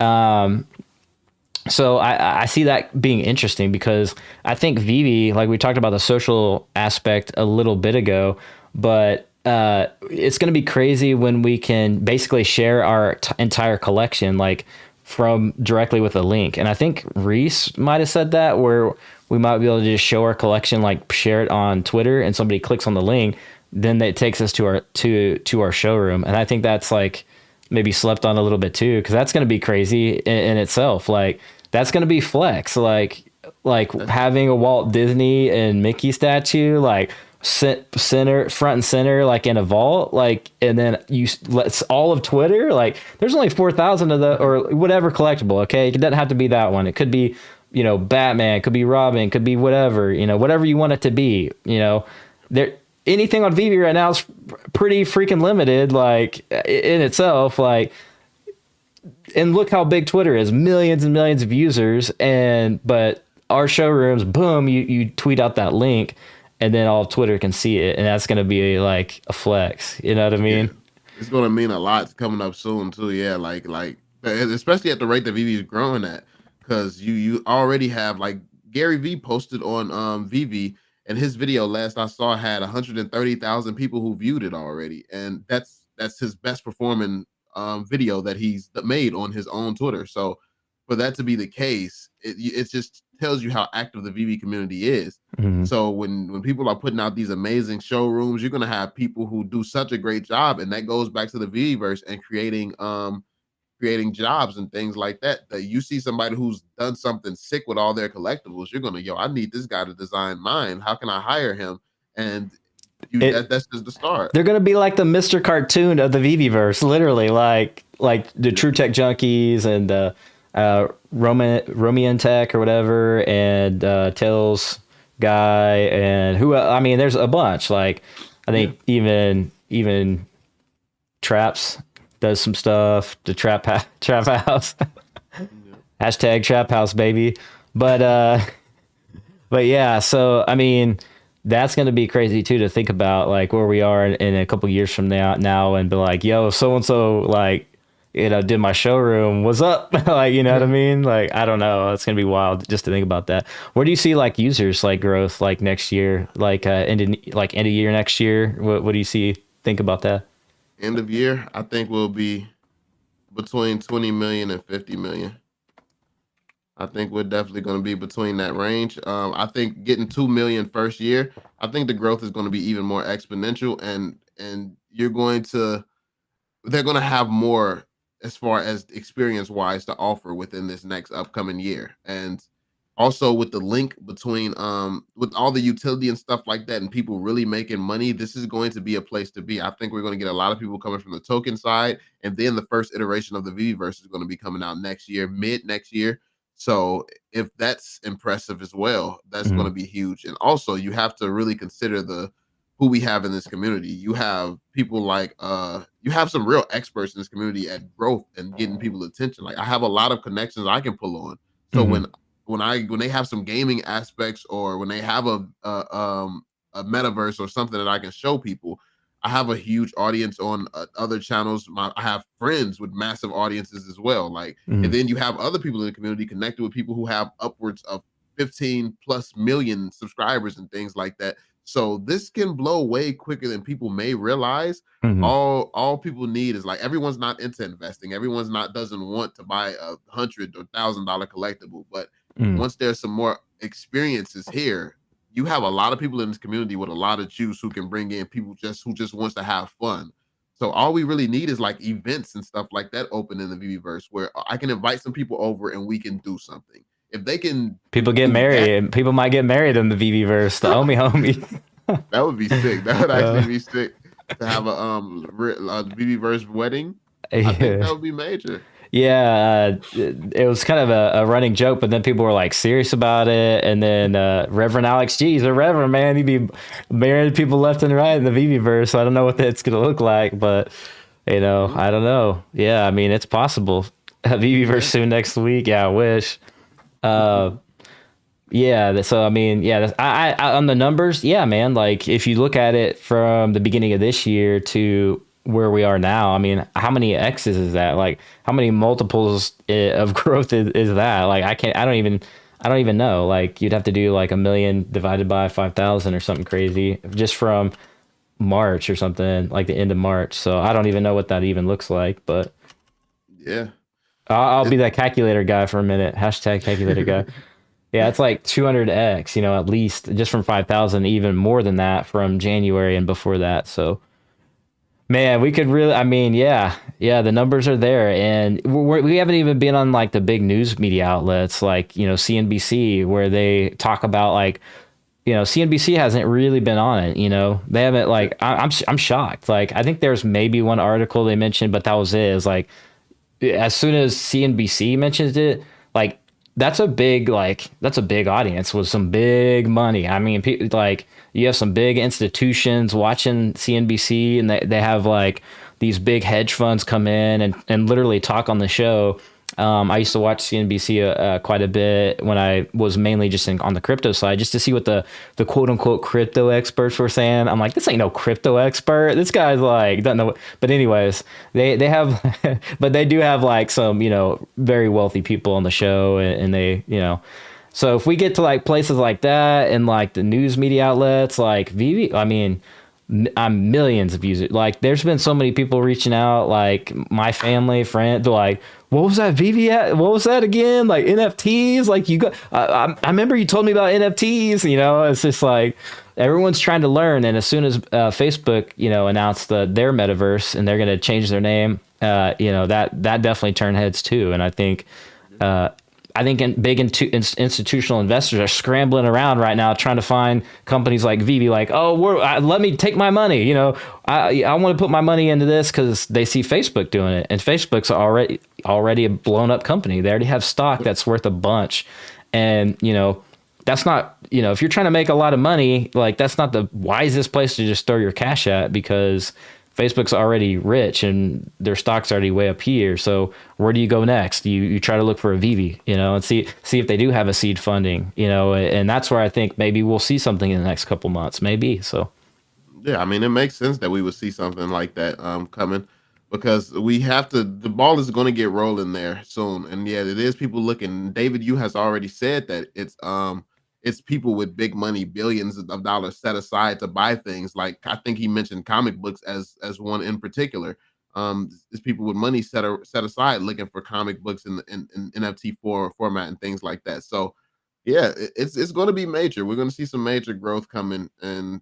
So I see that being interesting because I think VeVe, like we talked about the social aspect a little bit ago, but it's going to be crazy when we can basically share our entire collection, like from directly with a link. And I think Reese might have said that where we might be able to just show our collection, like share it on Twitter, and somebody clicks on the link, then it takes us to our showroom. And I think that's like maybe slept on a little bit too, because that's going to be crazy in itself. Like that's going to be flex. Like having a Walt Disney and Mickey statue, like center front and center, like in a vault, like, and then let's all of Twitter, like there's only 4,000 of the or whatever collectible. Okay, it doesn't have to be that one. It could be Batman, it could be Robin, could be whatever, whatever you want it to be. There, anything on VeVe right now is pretty freaking limited, like in itself, like. And look how big Twitter is, millions and millions of users, but our showrooms, boom, you tweet out that link, and then all of Twitter can see it, and that's gonna be like a flex. You know what I yeah. mean? It's going to mean a lot coming up soon too. Yeah, like especially at the rate that VeVe is growing at, because you already have like Gary V posted on VeVe, and his video last I saw had 130,000 people who viewed it already, and that's his best performing video that he's made on his own Twitter. So for that to be the case, it just tells you how active the VeVe community is. Mm-hmm. So when people are putting out these amazing showrooms, you're gonna have people who do such a great job, and that goes back to the VeVeverse and creating jobs and things like that. That you see somebody who's done something sick with all their collectibles, you're gonna, I need this guy to design mine. How can I hire him? And that's just the start. They're gonna be like the Mr. Cartoon of the VeVeverse, literally, like the True Tech Junkies and Romian Tech or whatever, and Tails guy, and who I mean, there's a bunch. Like I think even Traps does some stuff. The Trap House, hashtag Trap House, baby. But yeah, so I mean, that's going to be crazy too to think about, like where we are in a couple years from now, and be like, yo, so and so, like, did my showroom, what's up? Like, you know what I mean? Like, I don't know, it's going to be wild just to think about that. Where do you see like users like growth like next year, like end of year next year? What do you think about that? End of year, I think will be between 20 million and 50 million. I think we're definitely going to be between that range. I think getting 2 million first year, I think the growth is going to be even more exponential, and they're going to have more as far as experience wise to offer within this next upcoming year. And also with the link between with all the utility and stuff like that, and people really making money, this is going to be a place to be. I think we're going to get a lot of people coming from the token side, and then the first iteration of the VeVeverse is going to be coming out next year, mid next year. So if that's impressive as well, that's going Mhm. to be huge. And also you have to really consider who we have in this community. You have people like you have some real experts in this community at growth and getting people attention. Like I have a lot of connections I can pull on. So Hmm. when they have some gaming aspects, or when they have a metaverse or something that I can show people, I have a huge audience on other channels. I have friends with massive audiences as well. Like, and Hmm. then you have other people in the community connected with people who have upwards of 15 plus million subscribers and things like that. So this can blow way quicker than people may realize. Hmm. All people need is, like, everyone's not into investing. Everyone's not doesn't want to buy $100 or $1,000 collectible. But Hmm. once there's some more experiences here, you have a lot of people in this community with a lot of juice who can bring in people who just wants to have fun. So all we really need is like events and stuff like that open in the VeVe where I can invite some people over and we can do something. If they can People get do that, married. People might get married in the VeVe verse. The homie. that would be sick. That would uh, actually be sick to have a VeVe wedding. I think yeah. that would be major. Yeah, it was kind of a running joke, but then people were like serious about it. And then Reverend Alex G, he's a reverend, man. He'd be marrying people left and right in the VeVe verse. So I don't know what that's going to look like, but Mhm. I don't know. Yeah, I mean, it's possible. A VeVe verse Yeah. soon next week. Yeah, I wish. Uh, yeah, so I mean, yeah, I on the numbers, yeah, man. Like if you look at it from the beginning of this year to where we are now, I mean, how many X's is that? Like how many multiples of growth is that? Like I don't even know. Like you'd have to do like 1 million divided by 5,000 or something crazy just from March or something, like the end of March. So I don't even know what that even looks like, but Yeah. I'll be It, that calculator guy for a minute. Hashtag calculator guy. Yeah, it's like 200x, at least just from 5,000, even more than that from January and before that. So, man, we could really, I mean, yeah, the numbers are there. And we haven't even been on like the big news media outlets like, CNBC, where they talk about like, CNBC hasn't really been on it. They haven't like, I'm shocked. Like, I think there's maybe one article they mentioned, but that was it. It's like, as soon as CNBC mentions it, like that's a big audience with some big money. I mean, like you have some big institutions watching CNBC, and they have like these big hedge funds come in and literally talk on the show. I used to watch CNBC quite a bit when I was mainly just on the crypto side, just to see what the quote unquote crypto experts were saying. I'm like, this ain't no crypto expert. This guy's like doesn't know. But anyways, they have, but they do have like some very wealthy people on the show, and they So if we get to like places like that and like the news media outlets like VeVe, I mean, I'm millions of users. Like, there's been so many people reaching out, like my family, friends, they're like, "What was that VeVe at? What was that again? Like NFTs? Like you got? I remember you told me about NFTs. It's just like everyone's trying to learn. And as soon as Facebook, announced their metaverse and they're going to change their name, that definitely turned heads too. And I think institutional investors are scrambling around right now trying to find companies like VeVe, like, oh, let me take my money. I want to put my money into this because they see Facebook doing it, and Facebook's already a blown up company. They already have stock that's worth a bunch, and that's not if you're trying to make a lot of money, like that's not the wisest place to just throw your cash at, because Facebook's already rich and their stock's already way up here. So where do you go next? You try to look for a VeVe, and see if they do have a seed funding, and that's where I think maybe we'll see something in the next couple months, maybe. So yeah, I mean, it makes sense that we would see something like that coming, because we have to. The ball is going to get rolling there soon, and yeah, it is people looking. David, you has already said that it's people with big money, billions of dollars set aside to buy things. Like I think he mentioned comic books as one in particular. It's people with money set aside looking for comic books in NFT format and things like that. So yeah, it's going to be major. We're going to see some major growth coming, and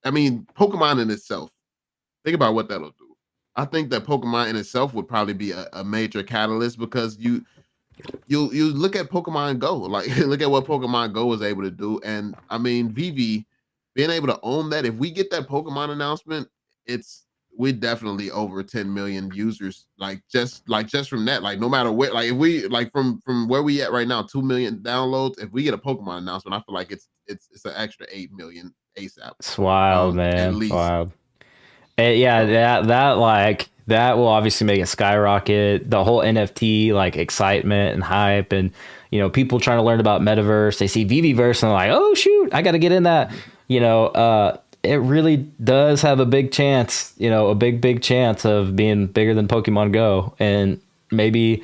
I mean, Pokemon in itself. Think about what that'll do. I think that Pokemon in itself would probably be a major catalyst, because you look at Pokemon Go, like look at what Pokemon Go was able to do, and I mean, VeVe being able to own that. If we get that Pokemon announcement, it's we definitely over 10 million users. Like just from that, like no matter where, like if we like from where we at right now, 2 million downloads. If we get a Pokemon announcement, I feel like it's an extra 8 million ASAP. It's wild, At man. It's least. wild. Yeah, So that will obviously make it skyrocket. The whole NFT like excitement and hype, and people trying to learn about metaverse. They see VeVeVerse and they're like, oh shoot, I got to get in that. It really does have a big chance. A big chance of being bigger than Pokemon Go, and maybe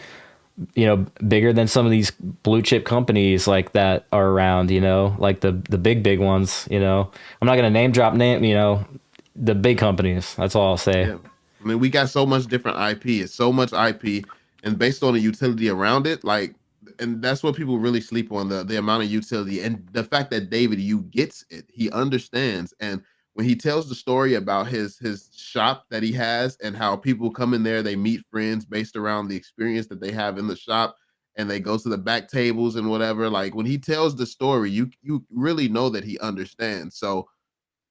bigger than some of these blue chip companies like that are around. Like the big ones. I'm not gonna name drop name. The big companies. That's all I'll say. yeah, I mean, we got so much different IP. It's so much IP, and based on the utility around it, like, and that's what people really sleep on, the amount of utility and the fact that David you gets it. He understands, and when he tells the story about his shop that he has and how people come in there, they meet friends based around the experience that they have in the shop, and they go to the back tables and whatever. Like when he tells the story, you really know that he understands. So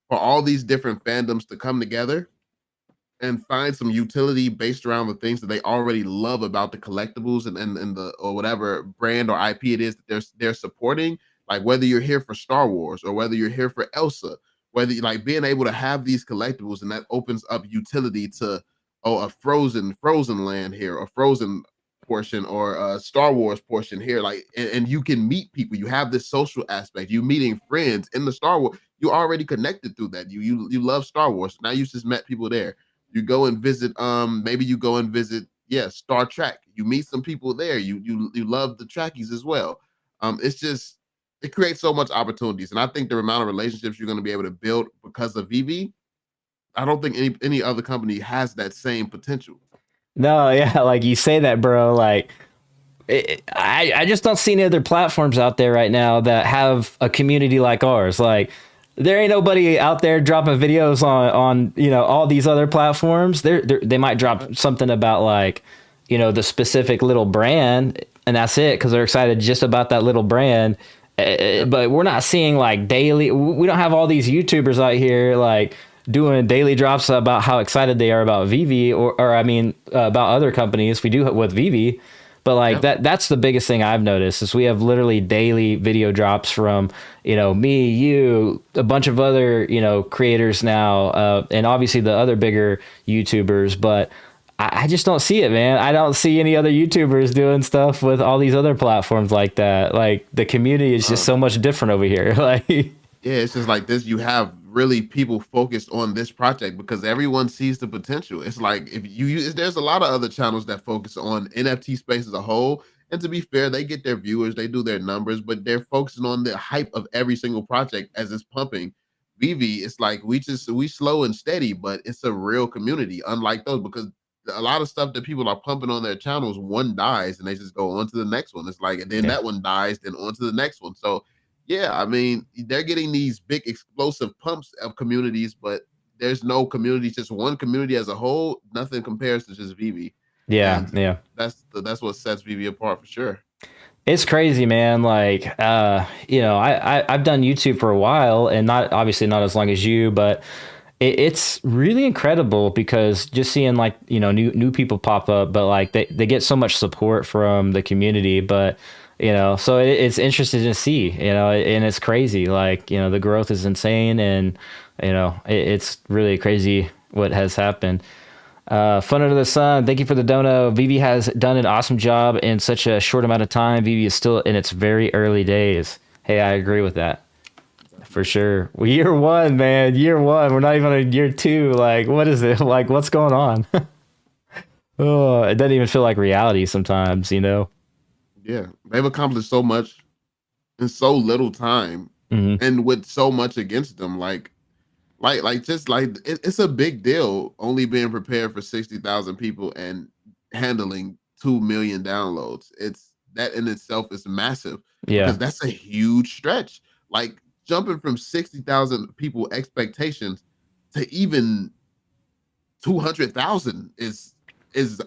for all these different fandoms to come together and find some utility based around the things that they already love about the collectibles and the or whatever brand or IP it is that they're supporting. Like whether you're here for Star Wars or whether you're here for Elsa, whether you like being able to have these collectibles and that opens up utility to a frozen land here, a frozen portion or a Star Wars portion here. Like and you can meet people. You have this social aspect. You meeting friends in the Star Wars. You already connected through that. You love Star Wars. Now you just met people there. You go and visit maybe you go and visit Star Trek. You meet some people there. You love the Trekkies as well. It's just it creates so much opportunities, and I think the amount of relationships you're going to be able to build because of VeVe, I don't think any other company has that same potential. No, yeah, like you say that, bro. Like I just don't see any other platforms out there right now that have a community like ours. Like there ain't nobody out there dropping videos on all these other platforms. They might drop something about like the specific little brand, and that's it because they're excited just about that little brand. Yep. But we're not seeing like daily. We don't have all these YouTubers out here like doing daily drops about how excited they are about VeVe or I mean about other companies. We do with VeVe, but like Yep. that's the biggest thing I've noticed is we have literally daily video drops from me, you, a bunch of other creators now, and obviously the other bigger YouTubers, but. I just don't see it, man. I don't see any other YouTubers doing stuff with all these other platforms like that. Like the community is just Uh, so much different over here. Like, Yeah, it's just like this. You have really people focused on this project because everyone sees the potential. It's like if you use, there's a lot of other channels that focus on NFT space as a whole. And to be fair, they get their viewers, they do their numbers, but they're focusing on the hype of every single project as it's pumping. VV, it's like we slow and steady, but it's a real community, unlike those because a lot of stuff that people are pumping on their channels, one dies and they just go on to the next one. It's like, and then yeah. that one dies, then on to the next one. So yeah, I mean, they're getting these big explosive pumps of communities, but there's no community, just one community as a whole. Nothing compares to just VeVe, Yeah, and yeah. that's what sets VeVe apart for sure. It's crazy, man. Like, I've done YouTube for a while, and not obviously not as long as you, but it's really incredible because just seeing like new people pop up, but like they get so much support from the community, but so it's interesting to see, and it's crazy. Like the growth is insane, and it's really crazy what has happened. Fun under the sun. Thank you for the dono. VeVe has done an awesome job in such a short amount of time. VeVe is still in its very early days. Hey, I agree with that for sure. Well, year one, man. Year one. We're not even on year two. Like, what is it? Like, what's going on? Oh, it doesn't even feel like reality sometimes. Yeah, they've accomplished so much in so little time, Hmm. and with so much against them. Like just like it's a big deal only being prepared for 60,000 people and handling 2 million downloads. It's that in itself is massive Yeah. because that's a huge stretch. Like jumping from 60,000 people expectations to even 200,000 is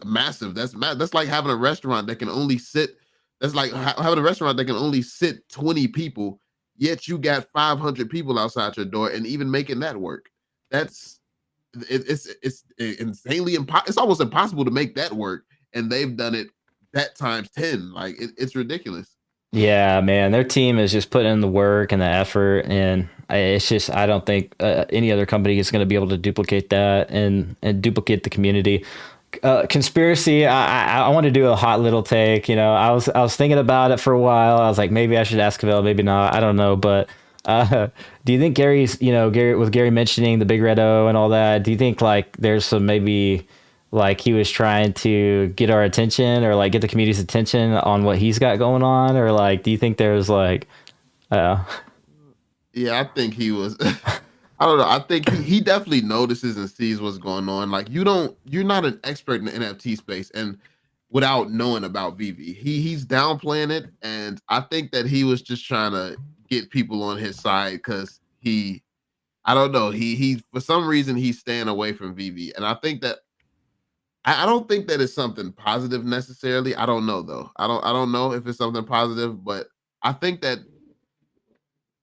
massive. That's like having a restaurant that can only sit. That's like having a restaurant that can only sit 20 people, yet you got 500 people outside your door, and even making that work. That's it's insanely it's almost impossible to make that work, and they've done it that times 10. Like it's ridiculous. Yeah, man, their team is just putting in the work and the effort, and it's just I don't think any other company is going to be able to duplicate that and duplicate the community. Conspiracy. I want to do a hot little take. I was thinking about it for a while. I was like, maybe I should ask Cavell, maybe not. I don't know, but do you think Gary's, Gary mentioning the Big Red O and all that? Do you think like there's some maybe like he was trying to get our attention or like get the community's attention on what he's got going on, or like do you think there's like, uh, Yeah, I think he was. I don't know. I think he definitely notices and sees what's going on. Like you're not an expert in the NFT space, and without knowing about VeVe, he's downplaying it, and I think that he was just trying to get people on his side because I don't know, he for some reason he's staying away from VeVe, and I think that I don't think that it's something positive necessarily. I don't know though. I don't know if it's something positive, but I think that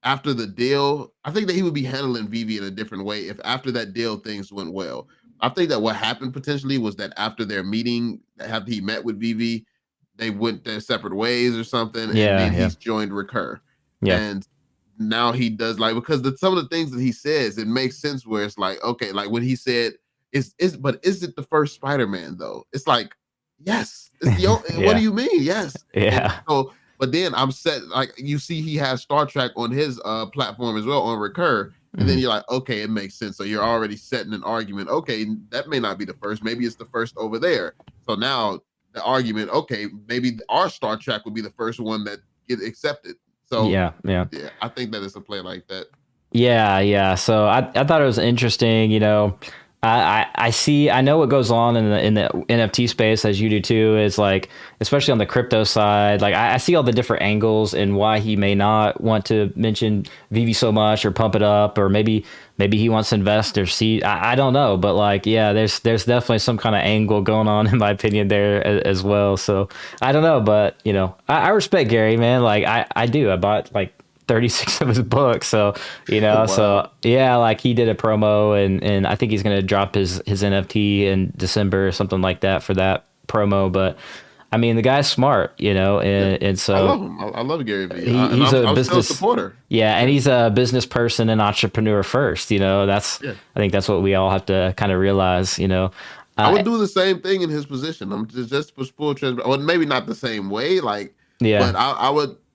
after the deal, I think that he would be handling VeVe in a different way if after that deal things went well. I think that what happened potentially was that after their meeting, after he met with VeVe, they went their separate ways or something, and yeah, then yeah, he's joined Recur. yeah, And now he does like because some of the things that he says, it makes sense where it's like, okay, like when he said, but is it the first Spider-Man though? It's like, yes, it's the only what do yeah, you mean? Yes. And yeah, so but then I'm set, like you see, he has Star Trek on his platform as well on Recur, and then mhm, you're like, okay, it makes sense. So you're already setting an argument. Okay, that may not be the first. Maybe it's the first over there. So now the argument, okay, maybe our Star Trek would be the first one that get accepted. So yeah, yeah. yeah, I think that it's a play like that. Yeah, yeah. So I thought it was interesting. I see I know what goes on in the NFT space as you do too. Is like especially on the crypto side. Like I see all the different angles and why he may not want to mention VV so much or pump it up, or maybe he wants to invest or see. I don't know, but like yeah, there's definitely some kind of angle going on in my opinion there as well. So I don't know, but I respect Gary, man. Like I do. I bought like 36 of his books. So, Wow. so yeah, like he did a promo and I think he's going to drop his NFT in December or something like that for that promo. But I mean, the guy's smart, Yeah, and I so love him. I love Gary Vee, and he's a I'm still a business. supporter. Yeah. And Yeah, he's a business person and entrepreneur first, yeah. I think that's what we all have to kind of realize. I Uh, would do the same thing in his position. I'm just for full transparency. Well, maybe not the same way, like, yeah. but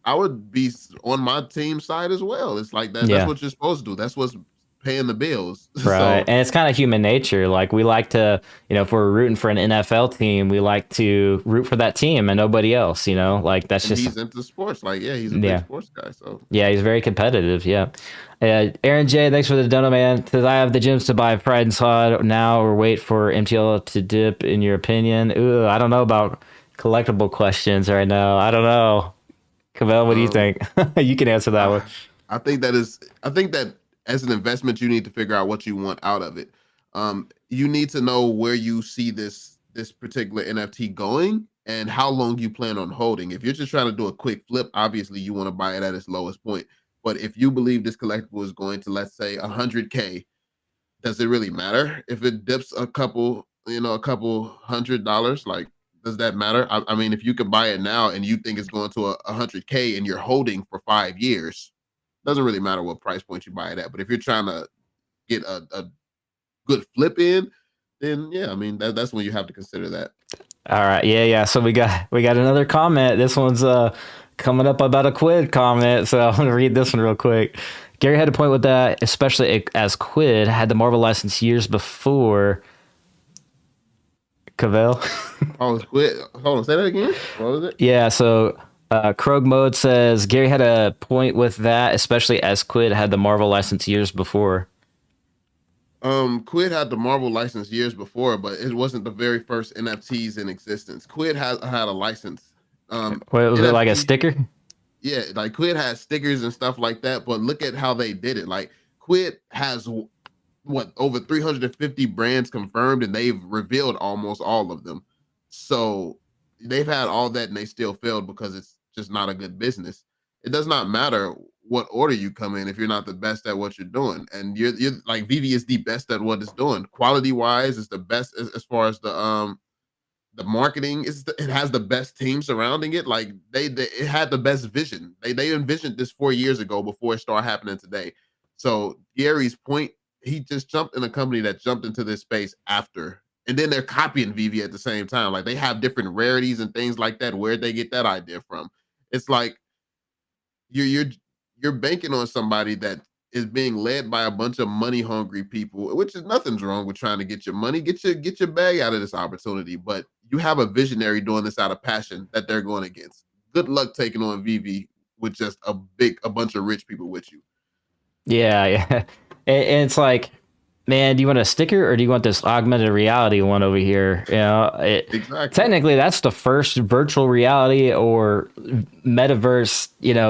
I would be on my team side as well. It's like that. That's Yeah. what you're supposed to do. That's what's paying the bills. Right. So, And it's kind of human nature. Like we like to, if we're rooting for an NFL team, we like to root for that team and nobody else. Like that's and just, he's into sports. Like, yeah, he's a big yeah. sports guy. So, Yeah, he's very competitive. Yeah. Aaron J, thanks for the dono, man. Says I have the gyms to buy Pride and Sod now or wait for MTL to dip, in your opinion. Ooh, I don't know about collectible questions right now. I don't know. Cavell, what do you um, think? You can answer that one. I, I think that is. I think that as an investment, you need to figure out what you want out of it. You need to know where you see this particular NFT going and how long you plan on holding. If you're just trying to do a quick flip, obviously you want to buy it at its lowest point. But if you believe this collectible is going to, let's say, 100K, does it really matter if it dips a couple $100? Like, does that matter? I mean, if you can buy it now and you think it's going to 100K and you're holding for 5 years, doesn't really matter what price point you buy it at. But if you're trying to get a good flip in, then yeah, I mean that's when you have to consider that. All right. Yeah, yeah. So we got another comment. This one's coming up about a Quid comment. So I'm gonna read this one real quick. Gary had a point with that, especially as Quid had the Marvel license years before Cavell. Oh, it's quit. Hold on, say that again. What was it? Yeah, so Krog Mode says Gary had a point with that, especially as Quid had the Marvel license years before. Quid had the Marvel license years before, but it wasn't the very first NFTs in existence. Quid has had a license. What was it, like a NFT, sticker? yeah, like Quid has stickers and stuff like that, but look at how they did it. Like Quid has what, over 350 brands confirmed, and they've revealed almost all of them. So they've had all that, and they still failed because it's just not a good business. It does not matter what order you come in if you're not the best at what you're doing, and you're like VeVe is the best at what it's doing. Quality wise, is the best as far as the the marketing it has the best team surrounding it. Like it had the best vision. They envisioned this 4 years ago before it started happening today. So Gary's point, he just jumped in a company that jumped into this space after, and then they're copying VeVe at the same time. Like they have different rarities and things like that. Where'd they get that idea from? It's like you're you're you're banking on somebody that is being led by a bunch of money hungry people, which is nothing's wrong with trying to get your money, get your bag out of this opportunity. But you have a visionary doing this out of passion that they're going against. Good luck taking on VeVe with just a bunch of rich people with you. Yeah, yeah. And it's like, man, do you want a sticker or do you want this augmented reality one over here? Exactly. Technically, that's the first virtual reality or metaverse,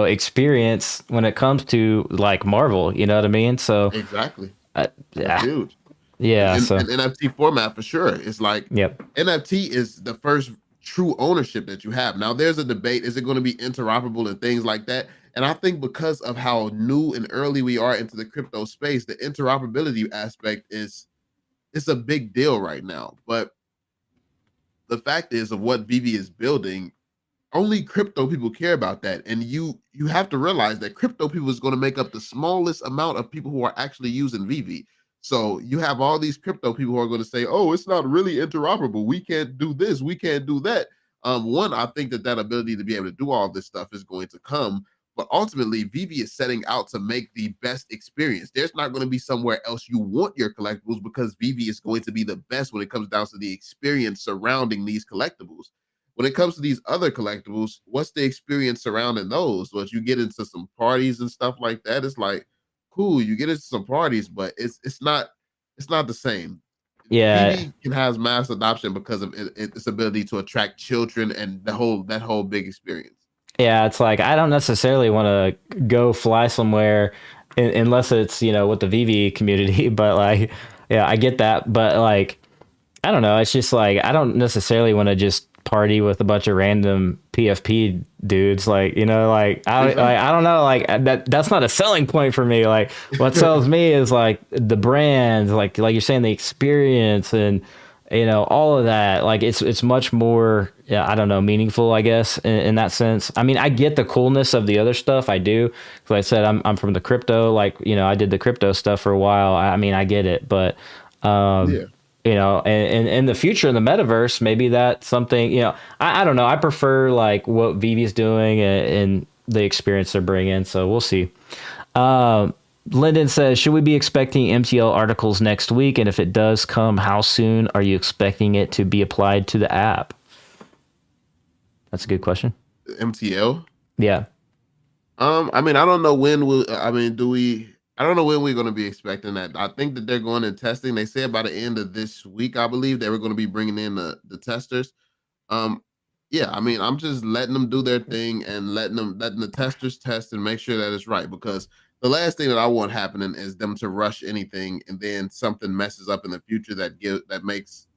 experience when it comes to like Marvel. You know what I mean? So, Exactly. That's yeah, huge. yeah. In So, NFT format for sure. It's like yep. NFT is the first true ownership that you have. Now there's a debate, is it going to be interoperable and things like that? And I think because of how new and early we are into the crypto space, the interoperability aspect is it's a big deal right now. But the fact is of what VeVe is building, only crypto people care about that. And you have to realize that crypto people is going to make up the smallest amount of people who are actually using VeVe. So you have all these crypto people who are going to say, oh, it's not really interoperable, we can't do this, we can't do that. One, I think that ability to be able to do all this stuff is going to come, but ultimately VeVe is setting out to make the best experience. There's not going to be somewhere else you want your collectibles, because VeVe is going to be the best when it comes down to the experience surrounding these collectibles. When it comes to these other collectibles, what's the experience surrounding those? Once you get into some parties and stuff like that, it's like, cool, you get into some parties, but it's not the same. Yeah, VeVe can has mass adoption because of its ability to attract children and that whole big experience. yeah. It's like I don't necessarily want to go fly somewhere unless it's with the VV community. But like, yeah, I get that. But like, I don't know. It's just like I don't necessarily want to just party with a bunch of random PFP dudes. Like Exactly. I don't know. Like that's not a selling point for me. Like what sells me is like the brands, like you're saying, the experience and all of that. Like it's much more. Yeah, I don't know, meaningful, I guess, in that sense. I mean, I get the coolness of the other stuff. I do. Like I said, I'm from the crypto. Like I did the crypto stuff for a while. I mean, I get it, but Yeah. and in the future in the metaverse, maybe that's something, I don't know. I prefer like what VeVe's doing and the experience they're bringing. So we'll see. Um, Lyndon says, should we be expecting MTL articles next week? And if it does come, how soon are you expecting it to be applied to the app? That's a good question. MTL. Yeah. I mean, I don't know when we'll. I mean, do we? I don't know when we're going to be expecting that. I think that they're going in testing. They said by the end of this week, I believe they were going to be bringing in the testers. Um, yeah, I mean, I'm just letting them do their thing and letting the testers test and make sure that it's right, because the last thing that I want happening is them to rush anything and then something messes up in the future that makes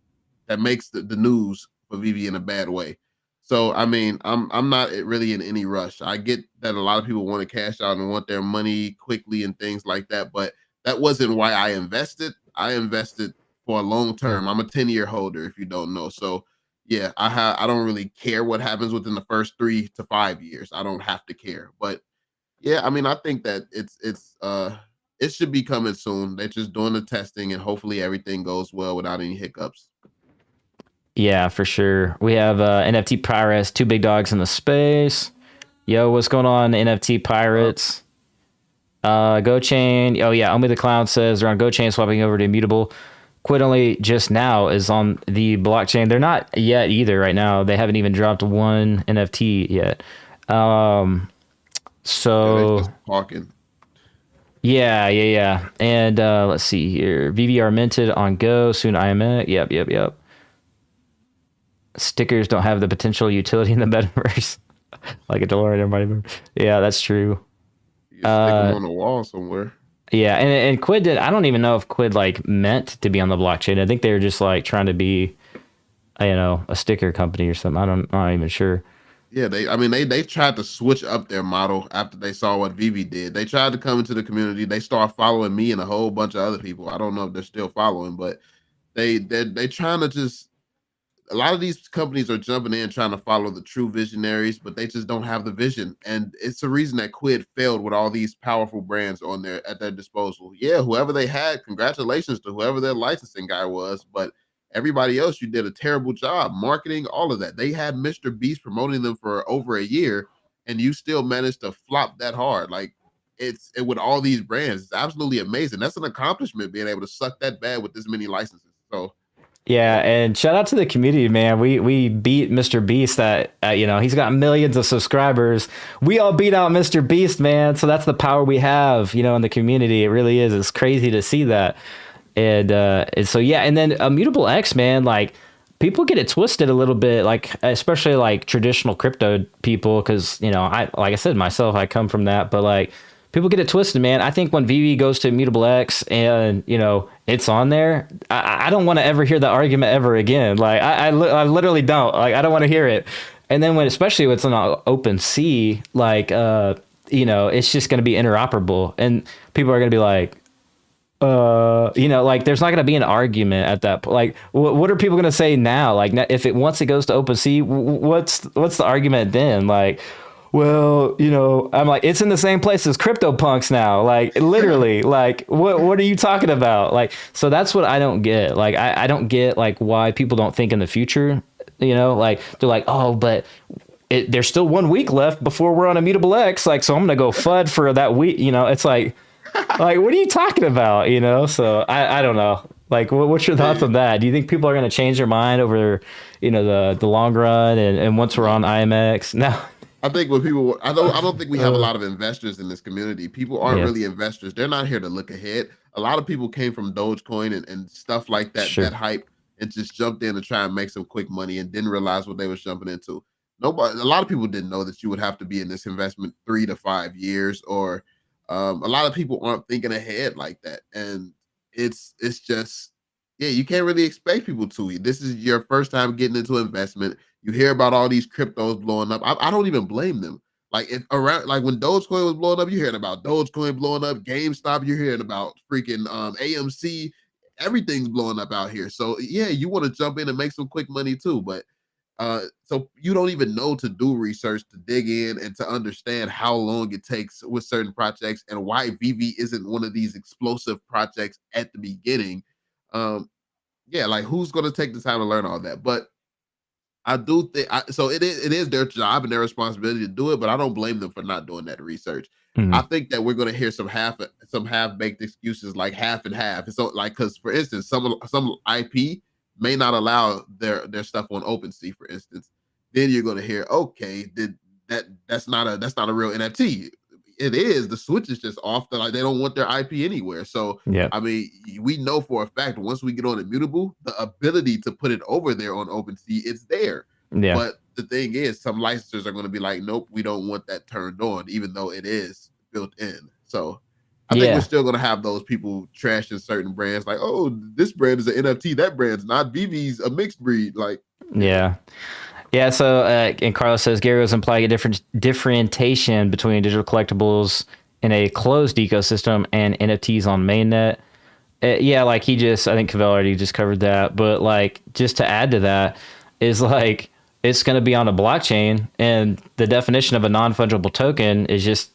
the news for VeVe in a bad way. So I mean, I'm not really in any rush. I get that a lot of people want to cash out and want their money quickly and things like that, but that wasn't why I invested. I invested for a long term. I'm a 10-year holder, if you don't know. So yeah, I don't really care what happens within the first 3 to 5 years. I don't have to care. But yeah, I mean, I think that it should be coming soon. They're just doing the testing and hopefully everything goes well without any hiccups. Yeah, for sure. We have NFT Pirates, two big dogs in the space. Yo, what's going on, NFT Pirates? Go Chain. Oh yeah, Omni the Clown says they're on Go Chain, swapping over to Immutable. Quit only just now is on the blockchain. They're not yet either right now. They haven't even dropped one NFT yet. Yeah, they So just talking. yeah. And let's see here. VVR minted on Go, soon IMX. Yep. Stickers don't have the potential utility in the metaverse. Like a DeLorean, everybody. Yeah, that's true. You can stick them on the wall somewhere. Yeah, and Quid did. I don't even know if Quid like meant to be on the blockchain. I think they were just like trying to be, a sticker company or something. I'm not even sure. Yeah, they tried to switch up their model after they saw what VeVe did. They tried to come into the community. They start following me and a whole bunch of other people. I don't know if they're still following, but they trying to just a lot of these companies are jumping in trying to follow the true visionaries, but they just don't have the vision. And it's the reason that Quid failed with all these powerful brands on their at their disposal. Yeah, whoever they had, congratulations to whoever their licensing guy was, but everybody else, you did a terrible job marketing all of that. They had Mr. Beast promoting them for over a year, and you still managed to flop that hard. Like with all these brands, it's absolutely amazing. That's an accomplishment being able to suck that bad with this many licenses. So Yeah, yeah. and shout out to the community, man. We beat Mr. Beast. That he's got millions of subscribers. We all beat out Mr. Beast, man. So that's the power we have, in the community. It really is. It's crazy to see that. And so yeah, and then Immutable X, man. Like people get it twisted a little bit, like especially like traditional crypto people, because I like I said myself, I come from that, but like people get it twisted, man. I think when VeVe goes to Immutable X and it's on there, I don't want to ever hear the argument ever again. Like I literally don't. Like I don't want to hear it. And then especially when it's on open sea, like it's just going to be interoperable, and people are going to be like, like there's not going to be an argument at that point. Like what are people going to say now? Like if once it goes to open sea, what's the argument then? Like, well, I'm like, it's in the same place as CryptoPunks now. Like literally, like what are you talking about? Like, so that's what I don't get. Like, I don't get like why people don't think in the future, like they're like, oh, but there's still 1 week left before we're on Immutable X. Like, so I'm going to go FUD for that week. It's like what are you talking about? So I don't know. Like, what's your thoughts on that? Do you think people are going to change their mind over, the long run and once we're on IMX? No. I think when people, I don't think we have a lot of investors in this community. People aren't really investors. They're not here to look ahead. A lot of people came from Dogecoin and stuff like that, Sure. that hype, and just jumped in to try and make some quick money and didn't realize what they was jumping into. Nobody, a lot of people didn't know that you would have to be in this investment 3 to 5 years, or a lot of people aren't thinking ahead like that. And it's just, yeah, you can't really expect people to. This is your first time getting into investment. You hear about all these cryptos blowing up. I don't even blame them. Like if around, like when Dogecoin was blowing up, you're hearing about Dogecoin blowing up, GameStop, you're hearing about freaking AMC. Everything's blowing up out here. So yeah, you want to jump in and make some quick money too. But so you don't even know to do research, to dig in and to understand how long it takes with certain projects and why VeVe isn't one of these explosive projects at the beginning. Yeah, like who's going to take the time to learn all that? But I do think so. It is their job and their responsibility to do it, but I don't blame them for not doing that research. I Mhm. think that we're going to hear some half baked excuses, like half and half. So, like, because for instance, some IP may not allow their stuff on OpenSea, for instance. Then you're going to hear, okay, that's not a real NFT. It is. The switch is just off. Like they don't want their IP anywhere. So Yeah. I mean, we know for a fact once we get on Immutable, the ability to put it over there on OpenSea, it's there. Yeah. But the thing is, some licensors are going to be like, nope, we don't want that turned on, even though it is built in. So I think we're Yeah. still going to have those people trashing certain brands like, oh, this brand is an NFT, that brand's not. VeVe's a mixed breed. Like, Yeah. Yeah. So, and Carlos says Gary was implying a different differentiation between digital collectibles in a closed ecosystem and NFTs on mainnet. Yeah, like I think Cavell already just covered that, but like just to add to that is like it's going to be on a blockchain, and the definition of a non-fungible token is just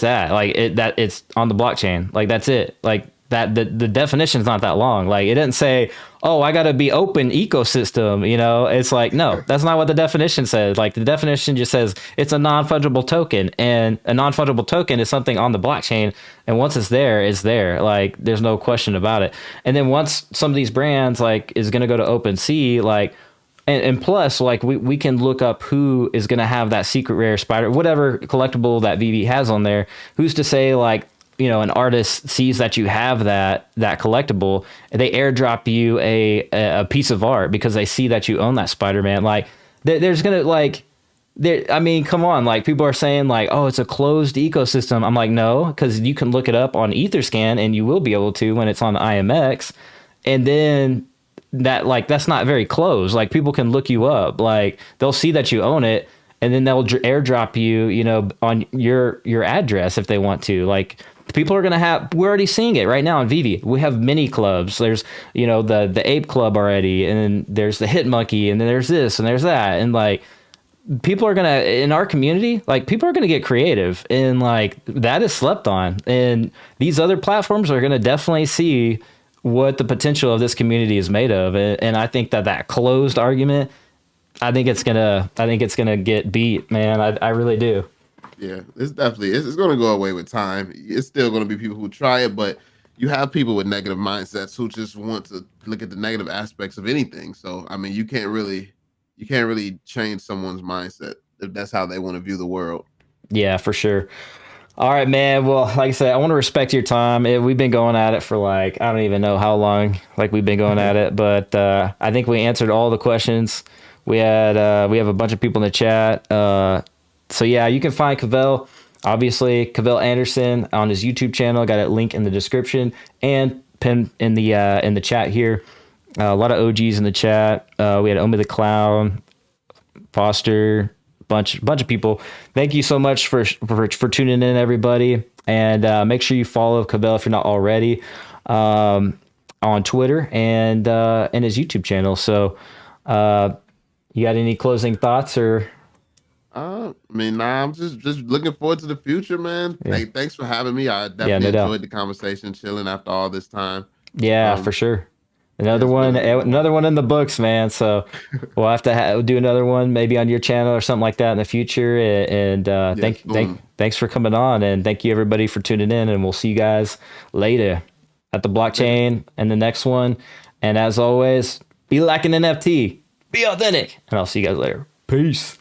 that like that it's on the blockchain, like that's it, like that the definition's not that long. Like it didn't say, oh, I got to be open ecosystem, it's like, no, that's not what the definition says. Like the definition just says it's a non-fungible token, and a non-fungible token is something on the blockchain, and once it's there, like there's no question about it. And then once some of these brands like is going to go to OpenSea, like and plus, like we can look up who is going to have that secret rare spider, whatever collectible that VeVe has on there. Who's to say, like, an artist sees that you have that collectible, and they airdrop you a piece of art because they see that you own that Spider-Man. Like, there's gonna like, there. I mean, come on. Like, people are saying like, oh, it's a closed ecosystem. I'm like, no, because you can look it up on Etherscan, and you will be able to when it's on IMX, and then that's not very close. Like people can look you up, like they'll see that you own it, and then they'll airdrop you, on your address if they want to. Like people are gonna have. We're already seeing it right now in VeVe. We have mini clubs. There's the ape club already, and then there's the hit monkey, and then there's this and there's that, and like people are gonna in our community, like people are gonna get creative, and like that is slept on, and these other platforms are gonna definitely see what the potential of this community is made of, and I think that closed argument, I think it's gonna get beat, man. I really do. Yeah, it's going to go away with time. It's still going to be people who try it, but you have people with negative mindsets who just want to look at the negative aspects of anything. So I mean, you can't really change someone's mindset if that's how they want to view the world. Yeah, for sure. All right, man. Well, like I said, I want to respect your time. We've been going at it for like, I don't even know how long, like we've been going at it, but I think we answered all the questions. We have a bunch of people in the chat. So yeah, you can find Cavell, obviously Cavell Anderson on his YouTube channel. Got a link in the description and pinned in the chat here. A lot of OGs in the chat. We had Omi the Clown, Foster, bunch of people. Thank you so much for tuning in, everybody, and make sure you follow Cavell if you're not already on Twitter and his YouTube channel. So, you got any closing thoughts or? I mean, nah, I'm just looking forward to the future, man. Yeah. Hey, thanks for having me. I definitely no enjoyed doubt. the conversation, chilling after all this time. Yeah, for sure. It's been Another one in the books, man. So we'll have to do another one maybe on your channel or something like that in the future. And thanks for coming on, and thank you everybody for tuning in. And we'll see you guys later at the blockchain and the next one. And as always, be like an NFT, be authentic, and I'll see you guys later. Peace.